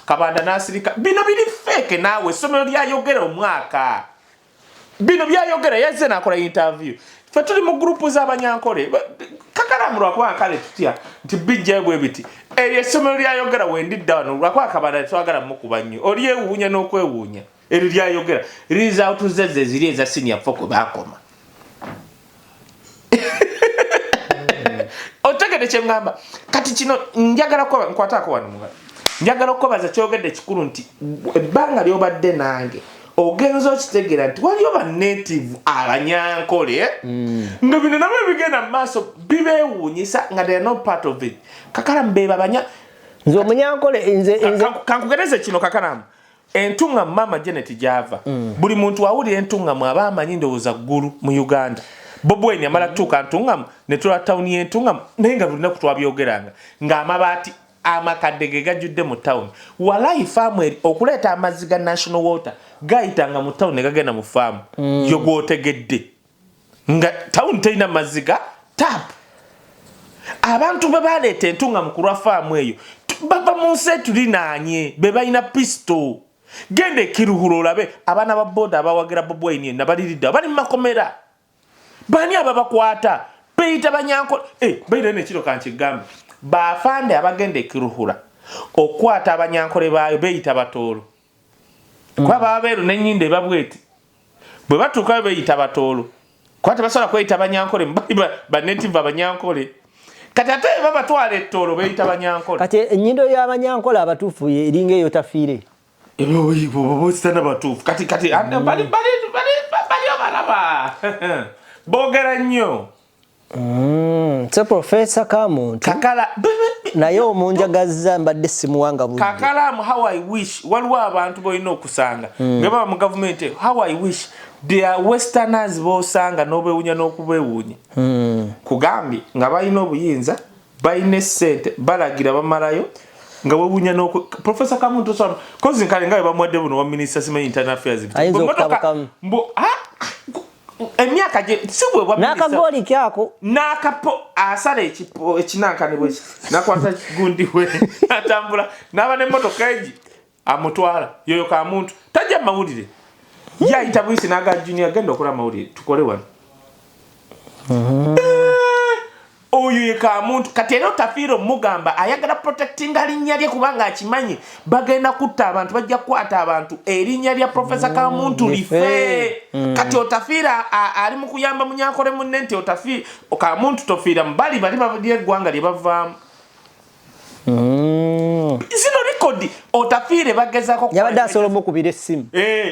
[SPEAKER 2] Kabanda nasirika bino biri fake nawe somero lyayogera omwaka bino byayogera yazze nakola interview fe tuli mu group z'abanyankole Kakalaamu lwakuba kale tutya nti bijja bwe biti somero lyayogera wendidda wano lwakuba Kabanda twagala mukuba nnyo oli ewuunya n'okwewuunya eri lyayogera liza otuzeze ziri eza senior foko bakoma otegede kyengamba kati kino njagala ko nkwatako wano muga njagala okubaza kyogedde kikulu nti ebbanga lyobadde nange ogenza okitegera nti waliyo ba native abanyankole nga bino nabyo bigenda mu maaso bibeewuunyisa nga they are not part of it Kakalaamu beba
[SPEAKER 4] nze omunyankole nze
[SPEAKER 2] kankugereze kino Kakalaamu entunga mama Janet Java buli muntu awulira entunga mu abamanyi ndowooza ggulu mu Uganda Bobweni yamala tuka ntunga ne tula town y'entunga naye nga bulina kutwabyogeranga ng'amabaati amakadde ge gajjudde mu town walayi faamu eri okuleeta Amaziga National Water gayitanga mu town ne gagenda mu faamu yo gwotegedde nga town terina maziga tap abantu bwe baleeta entunga mu kulwa faamu eyo bava mu nsi tulinaanye be balina pistol gende Kiruhura olabe abaana ba boda abawagira Bobweni nabaliridde bali mu makomera bani ababakwata beyita banyankole bayita n'ekiro kankigambe bafande abagende Kiruhura okwata abanyankole baayo beyita batoolo kwa babeeru n'ennyinde babweti bwe batuukayo beyita batoolo kwate basobola kweyita banyankole ba native abanyankole kati ate babatwala ettoolo beyita banyankole
[SPEAKER 4] kati ennyindo y'abanyankole abatuufu eringa eyo tafiire
[SPEAKER 2] bositana batuufu kati bali obalaba boogera nnyo
[SPEAKER 4] so Professor Kamuntu naye omunjagazza mbadde simuwanga budde
[SPEAKER 2] Kakalaamu how I wish waliwo abantu boyina okusanga nga baba mu gavumenti how I wish they are westerners bosanga n'obeewunya n'okubeewuunya kugambye nga balina obuyinza balina essente balagira bamalayo nga webunya no Professor Kamuntu so kozi nkale nga bamwadde buno wa minister sima internal affairs mbo emyaka je sibwe wa minister
[SPEAKER 4] nakagoli kyako
[SPEAKER 2] nakapo asala ekipo ekinanka ne bwe nakwata gundi we atambula naba ne motoka eji amutwala yoyo Kamuntu tajja mawulire ya itabwisi naga junior gendo okula mawulire tukole wano oyo Kamuntu kati era Otafiire mugamba ayagala protecting alinnya lye kubanga akimanyi bagenda kutta abantu bajja kwata abantu erinnya lya Professor Kamuntu life kati Otafiire ali mu kuyamba Munyankole munne nti Otafiire Kamuntu tofiira mbali bali eggwanga lye bavaamu zino record Otafiire bagezako
[SPEAKER 4] yabadde asobola okubira essimu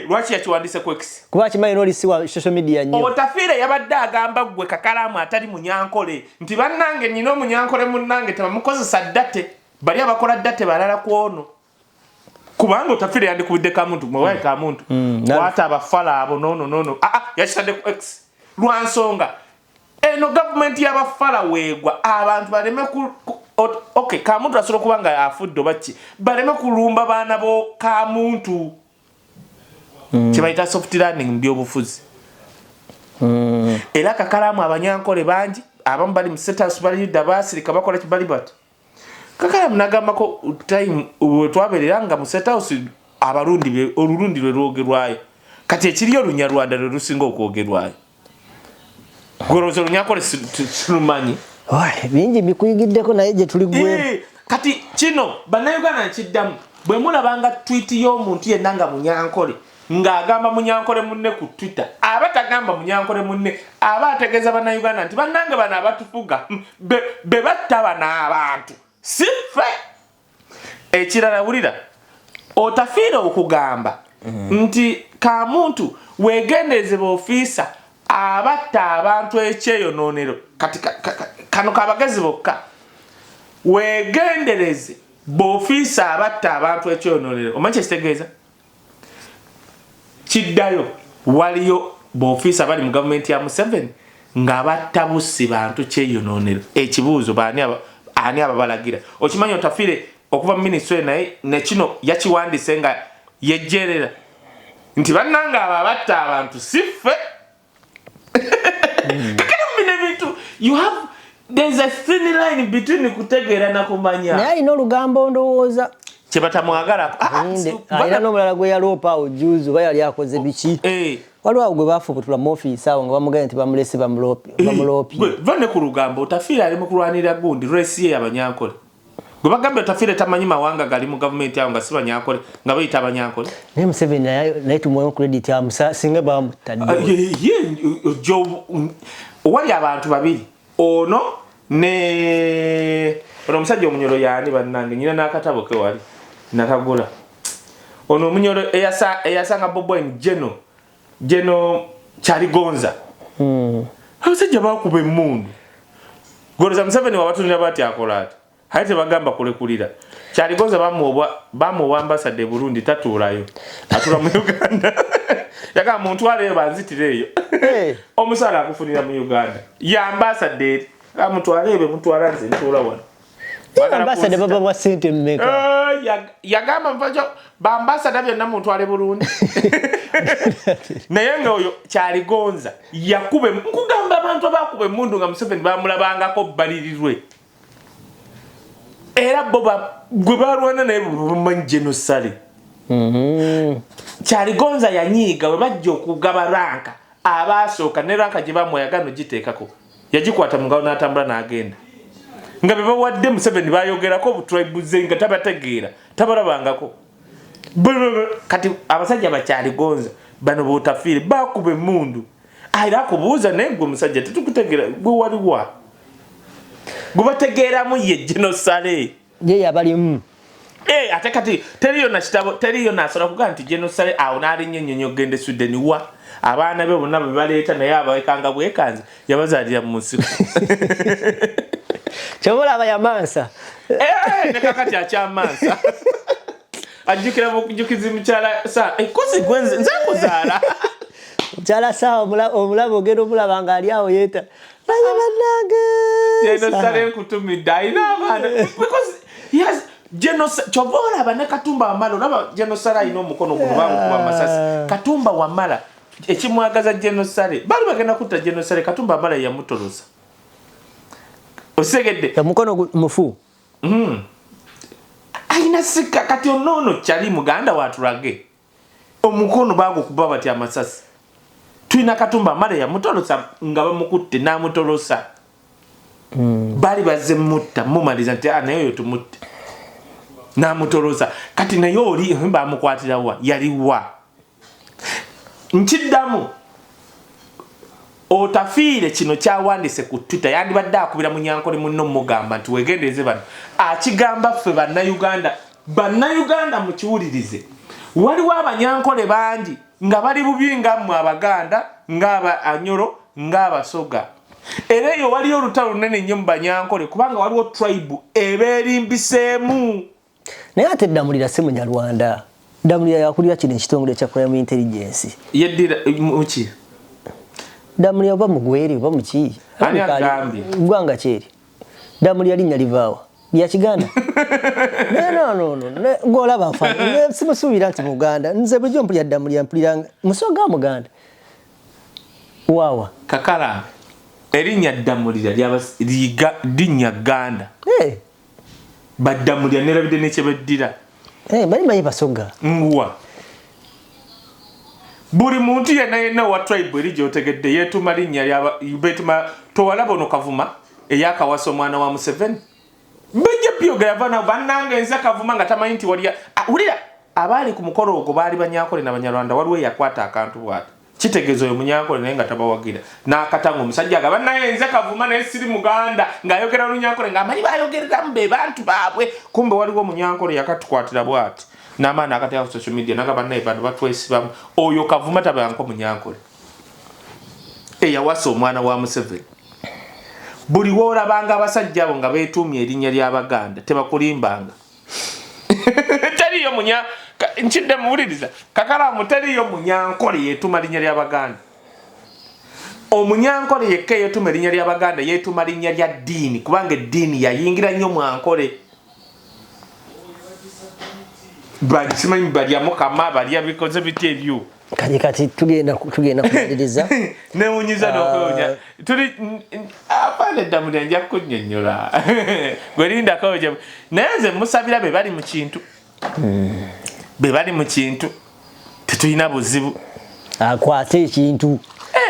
[SPEAKER 2] lwaki yakiwandise ku X
[SPEAKER 4] kuba kimanyi n'olisiwa social media nnyo
[SPEAKER 2] Otafiire yabadde agamba gwe Kakalaamu atali Munyankole nti bannange nnina Omunyankole munnange tebamukozesa ddate bali abakola ddate balala ku ono kubanga Otafiire yandikubidde Kamuntu mwewaye Kamuntu wata abafala abo nono yakitadde ku X lwansonga eno government y'abafala weegwa abantu baleme okay Kamuntu asobola kuba nga afudde baki baleme kulumba baana bo Kamuntu kibayita soft landing by'obufuzi era Kakalaamu Abanyankole bangi abamu bali mu setters bali dabasirika bakola kibali bato Kakalaamu nagambako time twabereranga mu setters abarundi olurundi lwe lwogerwayo kati ekiriyo Lunyarwanda lwe lusinga okwogerwayo gorozo Lunyankole silumanyi
[SPEAKER 4] bingi bikuyigiddeko naye gye tuli gwe
[SPEAKER 2] kati kino Bana'Uganda nkiddamu bwe mulabanga tweet y'omuntu yenna nga Munyankole ng'agamba Munyankole munne ku Twitter aba tagamba Munyankole munne aba ategeeza Bana'Uganda nti bannange bano abatufuga be batta bano abantu si ffe ekirala wulira Otafiire okugamba nti Kamuntu weegendereze b'ofiisa abatta abantu ekyeyonoonero kati kano kabagezi bokka weegendereze b'ofiisa abatta abantu ekyeyonoonero omanyi kyekitegeeza kiddayo waliyo b'ofiisa bali mu gavumenti ya Museveni nga batta bussi bantu kyeyonoonero ekibuuzo ani ababalagira okimanyi Otafiire okuva mu minisitule naye nekino yakiwandise nga yejjerera nti bannange abo abatta abantu si ffe there's a thin line between kutegeera na kumanya
[SPEAKER 4] naye alina olugambo ndowooza
[SPEAKER 2] kyebatamwagala
[SPEAKER 4] alina n'omulala gwe yaloopa ojuzi oba yali akoze biki waliwo awo gwe baafubutula mu ofiisi awo nga bamugambye nti bamulese bamuloopye
[SPEAKER 2] vane ku lugambo Otafiire ali mu kulwanira gundi resi ye Abanyankole gwe bagambye Otafiire tamanyi mawanga gali mu gavumenti awo nga si Banyankole nga bayita Abanyankole
[SPEAKER 4] naye Museveni naye tumuweemu credit singa bamutadde
[SPEAKER 2] wali abantu babiri ono ne omusajja Omunyoro yaani bannange nyina n'akatabo ke wali nakagula ono Omunyoro eyasanga Bobwen Geno Kyaligonza abasajja bakuba emmundu goloza Museveni wabatunira bati akola ati hayi tebagamba kulekulira Kyaligonza bamuwa ambassador Burundi tatuulayo atula mu Uganda yaka muntu wale banzitireyo omusala akufunira mu Uganda ya ambassador muntu alebe muntu alanze ntula wano
[SPEAKER 4] ambassador baba wa sente mmeka
[SPEAKER 2] yagamba mvajo ba ambassador byonna muntu ale Burundi naye ngoyo Kyaligonza yakube nkugamba abantu abakube mundu nga Museveni bamulabangako balirirwe era boba gwe balwana naye genocide Kyaligonza yanyiiga we bajja okugaba ranka abasooka ne ranka gye bamweyagano giteekako yagikwata mu ngalo n'atambula n'agenda nga be bawadde Museveni bayogerako obutribuze nga tabategeera tabalabangako kati abasajja bakyaligonza bano b'Otafiire bakuba emmundu era akubuuza naye gwe musajja tetukutegeera gwe waliwa gwe bategeeramu ye genocide
[SPEAKER 4] ye yabalimu
[SPEAKER 2] ate kati teriyo na kitabo teriyo nasobola kugamba nti genocide awo n'alinnya ennyonyi ogende Sweden wa abaana be bonna be baleeta naye abawekanga bwekanze yabazaalira mu nsiko
[SPEAKER 4] kyomulaba yamansa
[SPEAKER 2] ne kakati akyamansa ajjukira mukujukizi mukyala kozi gwenze nze kuzaala
[SPEAKER 4] mukyala saawa omulaba ogenda omulaba nga ali awo yeeta baye bannange
[SPEAKER 2] genocide nkutumidde alina abaana because genocide chovola bane Katumba Wamala olaba genocide ino mukono guno bamukuba masasi Katumba Wamala ekimwagaza genocide bali bagenda kutta genocide Katumba Wamala yamutolosa osegedde
[SPEAKER 4] mukono mufu
[SPEAKER 2] aina sika kati onono kyali Muganda watulage omukono bago kuba bati amasasi tuina Katumba Wamala yamutolosa nga bamukutte namutolosa bali bazze mutta mumaliza nti nayo tumutte namutolosa kati nayo oli bamukwatira wa yali wa nkiddamu otafiire kino kyawandise ku Twitter yandibadde akubira Munyankole munno mugamba nti wegendereze bano akigamba ffe bannayuganda mukiwulirize waliwo Abanyankole bangi nga bali bubi ngammwe Abaganda ng'aba Anyoro ng'Abasoga era eyo waliyo olutalo lunene nnyo mu Banyankole kubanga waliwo tribe ebeerimbiseemu
[SPEAKER 4] naye ate Damulira si Munyarwanda Damulira yakulira kino ekitongole kya crime intelligence
[SPEAKER 2] yeddira muki
[SPEAKER 4] Damulira oba mugweri oba muki
[SPEAKER 2] ani agambye
[SPEAKER 4] gwanga kyeri Damulira linnya livaawa lya Kiganda no golaba afa simusuubira nti Muganda nze bulijjo mpulira Damulira mpulira Musoga Muganda wawa
[SPEAKER 2] Kakala erinnya Damulira linnya Ganda Badamulira nerabide nekyebaddira
[SPEAKER 4] bali manyi Basoga
[SPEAKER 2] nguwa buli muntu yenna wa tribe eri gyotegedde yeetuma linnya lyabetuma towalaba ono Kavuma eyakawasa omwana wa Museveni bejja byogera bannange nze Kavuma nga tamanyi nti wali wulira abaali ku mukolo ogwo baali Banyankole n'Abanyarwanda waliwo yakwata akantu bwati kitegezo oyo Munyankole naye nga tabawagira n'akatanga omusajja aga bannaye nze Kavuma naye siri Muganda ng'ayogera Olunyankole ng'amanyi bayogereramu be bantu baabwe kumbe waliwo Munyankole yakatukwatira bwati n'amaana akateka ku social media naga bannaye bano batwesibamu oyo Kavuma tabanko Munyankole eyawasa omwana wa Museveni buli woolabanga abasajja abo nga beetuumye erinnya ly'Abaganda tebakulimbanga teriyo nkidde muwuliriza Kakalaamu teriyo Munyankole yeetuma linnya ly'Abaganda Omunyankole yekka yeetuma erinnya ly'Abaganda yeetuma linnya lya ddiini kubanga eddiini yayingira nnyo Mwankole simanyi balya Mukama balya bikoze biti ebyo
[SPEAKER 4] kati tugenda kumaliriza
[SPEAKER 2] newunyiza n'okwoja tuli apaane Damulira nja kunnyonnyola gwelinda koja naye nze musabira be bali mu kintu tetulina buzibu
[SPEAKER 4] akwate ekintu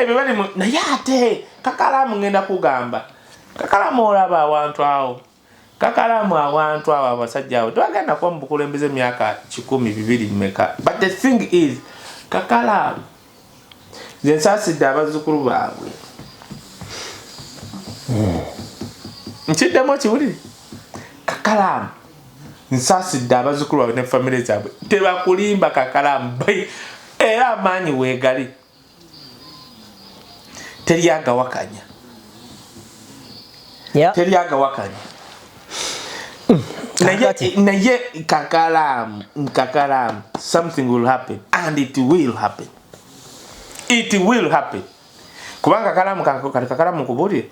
[SPEAKER 2] be bali naye ate Kakalaamu ngenda kugamba Kakalaamu olaba awantu awo Kakalaamu awantu awo abasajja awo twagenda kuba mu bukulembeze emyaka 10-20 meka but the thing is Kakalaamu nze nsaasidde abazzukulu baabwe nkiddemu kiwulire Kakalaamu nsaasidde abazzukulu baabwe ne famire zaabwe tebakulimba Kakalaamu era amaanyi weegali teryagawakanya naye Kakalaamu something will happen and it will happen kubanga Kakalaamu kubulire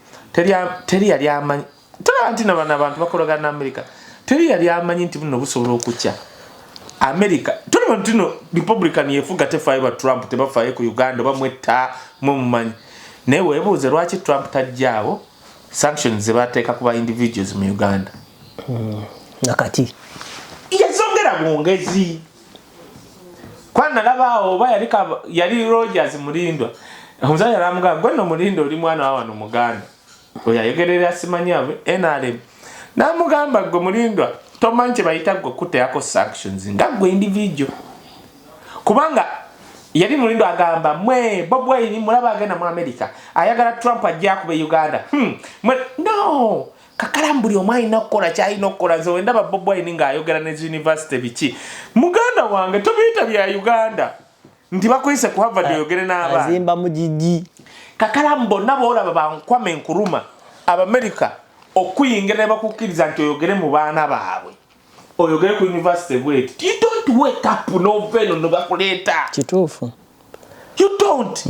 [SPEAKER 2] teri yali amanyi nti abantu bakolagana America teri yali amanyi nti buno busobola okukya America tulima ntino Republican yefuga tefaiba Trump tebafaye ku Uganda bamwetta mumanyi naye weebuuze lwaki Trump tajjaawo sanctions zebateeka kuba individuals mu Uganda
[SPEAKER 4] nakati
[SPEAKER 2] yazongera bwongezi kwana labaawo oba yali Rogers Mulindwa omusajja n'amugamba gwe no Mulindwa oli mwana wa wano Muganda oyo ayogerera simanyawe NRM n'amugamba gwe Mulindwa tomanyi kye bayita gwe kuteako sanctions nga gwe individual kubanga yali Mulindwa agamba mwe Bob Wine mulaba agenda mu America ayagala Trump ajja kuba Uganda no Kakalaamu buli omu alina okukola kyalina okukola nze wendaba Bob Wine ng'ayogera ne university biki Muganda wange tobiyita bya Uganda nti bakuyise ku Harvard oyogere n'abaana
[SPEAKER 4] azimba mujiji
[SPEAKER 2] Kakalaamu bonna boolaba bankwame nkuruma Abamerika okuyingira ne bakukkiriza nti oyogere mu baana baabwe oyogere ku university bweti you don't wake up noveno no bakuleeta
[SPEAKER 4] kituufu
[SPEAKER 2] you don't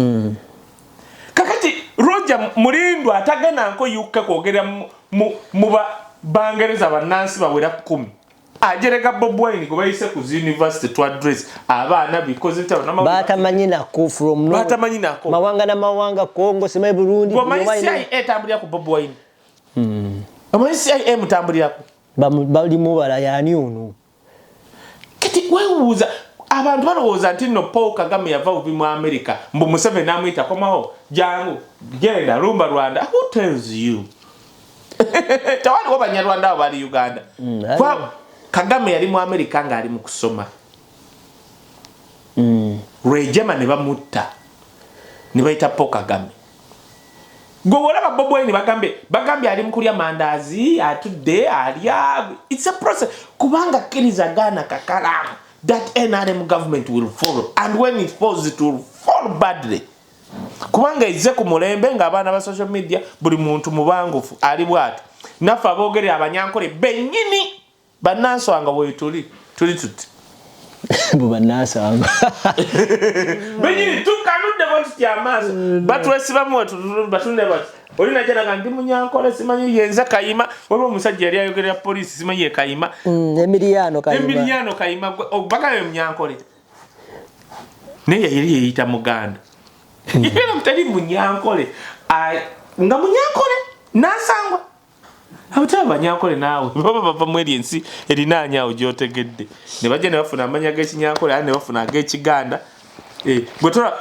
[SPEAKER 2] kakati Roger Mulindwa atagenda nko yukke kwogera mu Bangereza bannansi bawera 10 ajereka Bob Wine kuba ise ku university to address abaana because
[SPEAKER 4] batamanyi nako from no
[SPEAKER 2] batamanyi nako
[SPEAKER 4] mawanga na mawanga Kongo sema Burundi
[SPEAKER 2] etambulira ku Bob Wine Amaziga mutambulira ku
[SPEAKER 4] bali mubala yani ono
[SPEAKER 2] kati weewuuza abantu balowooza nti no Paul Kagame yava mu America mbu Museveni namuyita komaho jangu genda rumba Rwanda. Who tells you? Tawali wa Banyarwanda bali Uganda. Kwa Kagame yali mu America nga ali mu kusoma. Rejema ne bamutta. Ne bayita Paul Kagame. Gowola ba Bob Wine bagambe ali mu kulya mandazi atudde alya. It's a process. Kubanga kiriza gana kakalaamu. That NRM government will fall, and when it falls, it will fall badly. Kubanga ize ku mulembe nga abaana ba social media buli muntu mubangufu ali bwatu nafa abogere abanyankole benyini bananswanga bwe tuli tuti
[SPEAKER 4] bubananswanga
[SPEAKER 2] benyini tukanudde boti amaso batwesiba moto batunde bati olina jana ndi munyankole simanyi yenza kayima waliwo omusajja yali ayogerera police simanyi kayima
[SPEAKER 4] Emiliano
[SPEAKER 2] kayima obagayo munyankole naye yali yeyita Muganda. Yena mtali munyankole nga munyankole nasangwa abutaba banyankole nawe baba mweli ensi erinanya ojotegedde ne bajja ne bafuna amanya g'ekinyankole ane bafuna ag'ekiganda gwetora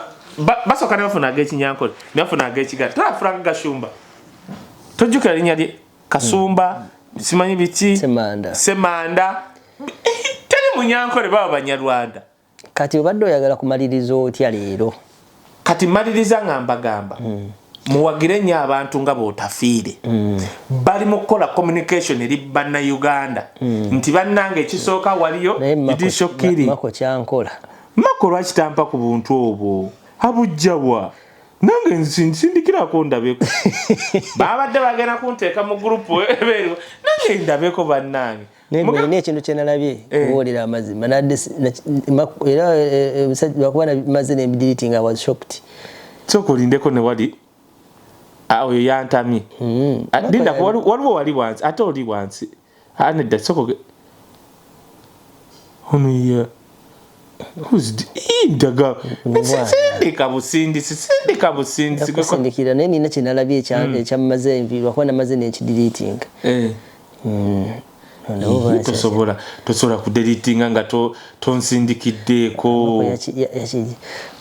[SPEAKER 2] basoka ne bafuna ag'ekinyankole ne bafuna ag'ekiganda tola Frank Gashumba tojjukira linnya lye Kasumba simanyi biki Semanda tali munyankole baba Banyarwanda.
[SPEAKER 4] Kati obadde oyagala kumaliriza otya leero?
[SPEAKER 2] Kati maliriza ngamba muwagire nnyo abantu nga botafiire bali mu kukola communication eri Bana'Uganda nti bannange ekisooka waliyo idishokiri
[SPEAKER 4] mako kyankola
[SPEAKER 2] mako lwakitampa ku buntu obwo abujjawa nange nsindikirako ndabeko babadde bagenda kunteeka mu gurupu ebeeru nange ndabeko bannange
[SPEAKER 4] ne ekintu kye nalabye kuwulira amazima era bakuba maze ne I was shocked.
[SPEAKER 2] Soko lindeko ne wali oyo yantamye linda waliwo wali wansi ate oli wansi anedda soko ono ya indaga sindika busindi
[SPEAKER 4] kusindikira naye nina kye nalabye ekyamaze envi lwakuba namaze nekideleting
[SPEAKER 2] tosobola kudeletinga nga tonsindikiddeeko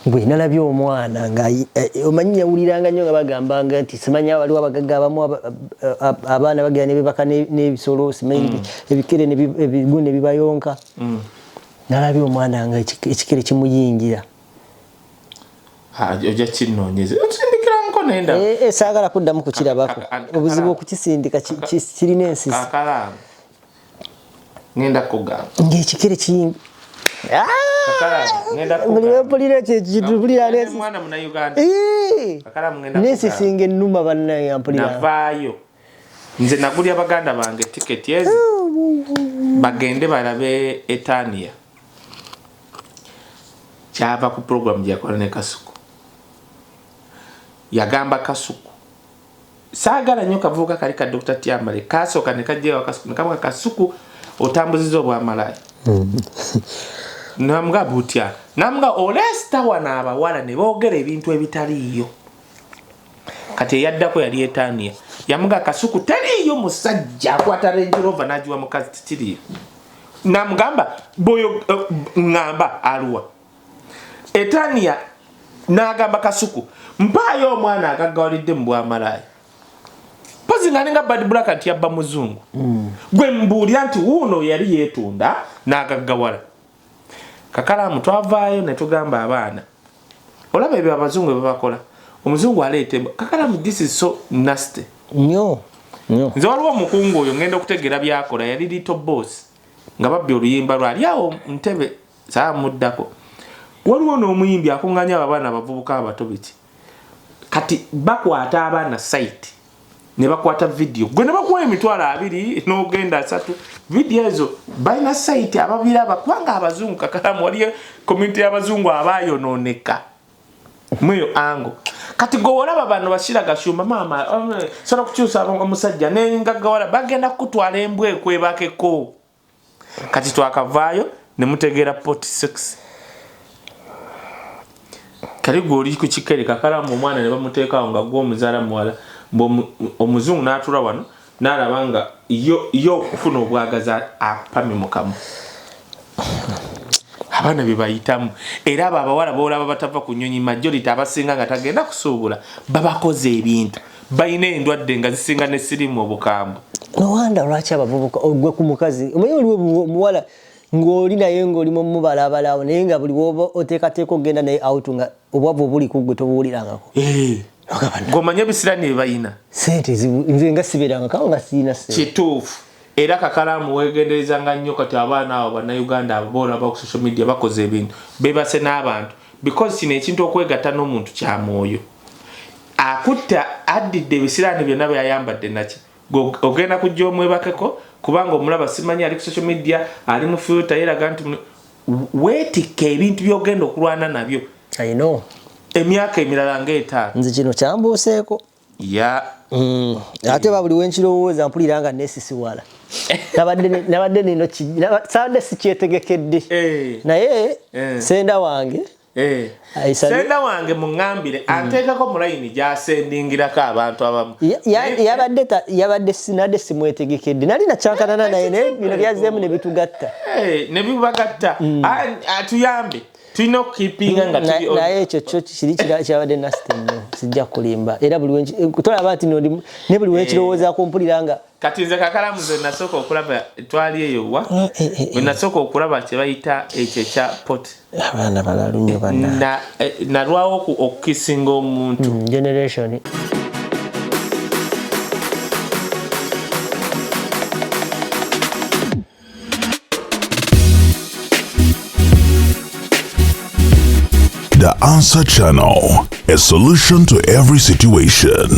[SPEAKER 4] gwe nalabye omwana nga omanyi yawuliranga nnyo nga bagambanga nti simanya waliwo abagagga abamu abaana bagenda ne bebaka n'ebisolo simanyi ebikere ebigu ne bibayonka nalabye omwana nga ekikere kimuyingira
[SPEAKER 2] ojja kinnoonyeze okindikiranko nenda
[SPEAKER 4] saagala kuddamu kukirabako obuzibu okukisindika kirina ensisi
[SPEAKER 2] KAKALAAMU ngenda kugamba
[SPEAKER 4] ng'ekikere kiyingi nesisinga ennuma bannaye ampulira
[SPEAKER 2] navaayo nze nagulya baganda bange tiketi ezi bagende balabe Etania kyava ku program gyakola ne Kasuku yagamba Kasuku saagala nnyo kavuuka kali ka Dr. Tyambale kasooka ne kajjeewa Kasuku nekamuka Kasuku otambuziza obwamalaaya namuga butya namuga olesta wana abawala ne boogera ebintu ebitaliiyo kati eyaddako yali Etania yamuga Kasuku taliiyo musajja akwata Range Rover n'agiwa mukazi titiriiyo namugamba boyo ngamba aluwa Etania n'agamba Kasuku mpaayo omwana agaggawalidde mu bwamalaaya pozi nga ninga Bad Black nti yabba muzungu gwe mbuulira nti wuuno yali yeetunda n'agaggawala. KAKALAAMU twavaayo ne tugamba abaana olaba ebyo abazungu bebakola omuzungu aleete KAKALAAMU this is so nasty
[SPEAKER 4] nnyo
[SPEAKER 2] nze waliwo omukungu oyo ngenda okutegeera byakola yali Little Boss nga babbye oluyimba lwali awo ntebe saamuddako waliwo n'omuyimbi akunganya abaana abavubuka abato biki kati bakwata abaana site ne bakwata video gwe ne bakuwa emitwalo 2 n'ogenda 3 video ezo balina site ababira bakubanga abazungu KAKALAAMU waliyo community y'abazungu abayonooneka mweyo ango kati gowolaba bano bashira Gashumba mama sono kukyusa omusajja n'engaggawala bagenda kutwala embwe ekwebakeko kati twakavaayo ne mutegeera 46 kali goli ku kikere KAKALAAMU omwana ne bamuteekawo nga gwo omuzaala muwala omuzungu n'atula wano n'alaba nga yo okufuna obwagaza apame mukamu abaana bye bayitamu era abo abawala boolaba batava ku nnyonyi majority abasinga nga tagenda kusuubula babakoze ebintu balina endwadde nga zisinga ne sirimu obukambwe
[SPEAKER 4] nowanda lwaki abavubuka ogwe ku mukazi omanyi oliwo muwala ng'oli naye ng'oli mu mubalabalawo naye nga buli woba oteekateeka okgenda naye out nga obwavu obuli ku gwe tobuwulirangako
[SPEAKER 2] ng'omanye ebisirani bye balina
[SPEAKER 4] sente nze nga sibeeranga kawo nga sirina sente
[SPEAKER 2] kituufu era KAKALAAMU weegenderezanga nnyo kati abaana abo Bana'Uganda abo boolaba ku social media bakoze ebintu beebase n'abantu because kino ekintu okwegatta n'omuntu kya mwoyo akutta addidde ebisiraani byonna byayambadde naki ogenda kujja omwebakeko kubanga omulaba simanyi ali ku social media ali mu filter yeraga nti weetikka ebintu by'ogenda okulwana nabyo
[SPEAKER 4] I know
[SPEAKER 2] emyaka emirala ng'etaano
[SPEAKER 4] nze kino kyambuuseeko ate buli wenkirowooza mpulira nga neesisiwala nabadde nino sabadde sikyetegekedde naye senda wange
[SPEAKER 2] senda wange muŋŋambire anteekako mu layini gy'asendingirako abantu abamu
[SPEAKER 4] yabadde sinadde simwetegekedde nali nakyankanana naye naye bino byazzeemu ne bitugatta
[SPEAKER 2] ne bibagatta atuyambe tulina okukipinga nga
[SPEAKER 4] naye ekyo kiri kyabadde nasite nnyo sijja kulimba era tolaba nti ne buli wenkirowoozaako mpulira nga
[SPEAKER 2] kati nze KAKALAAMU ze nasooka okulaba twali eyo wa we nasooka okulaba kye bayita ekyo ekya pot
[SPEAKER 4] abaana balalu nnyo banna
[SPEAKER 2] nalwawo okukisinga omuntu
[SPEAKER 4] generation
[SPEAKER 5] The Answer Channel, a solution to every situation.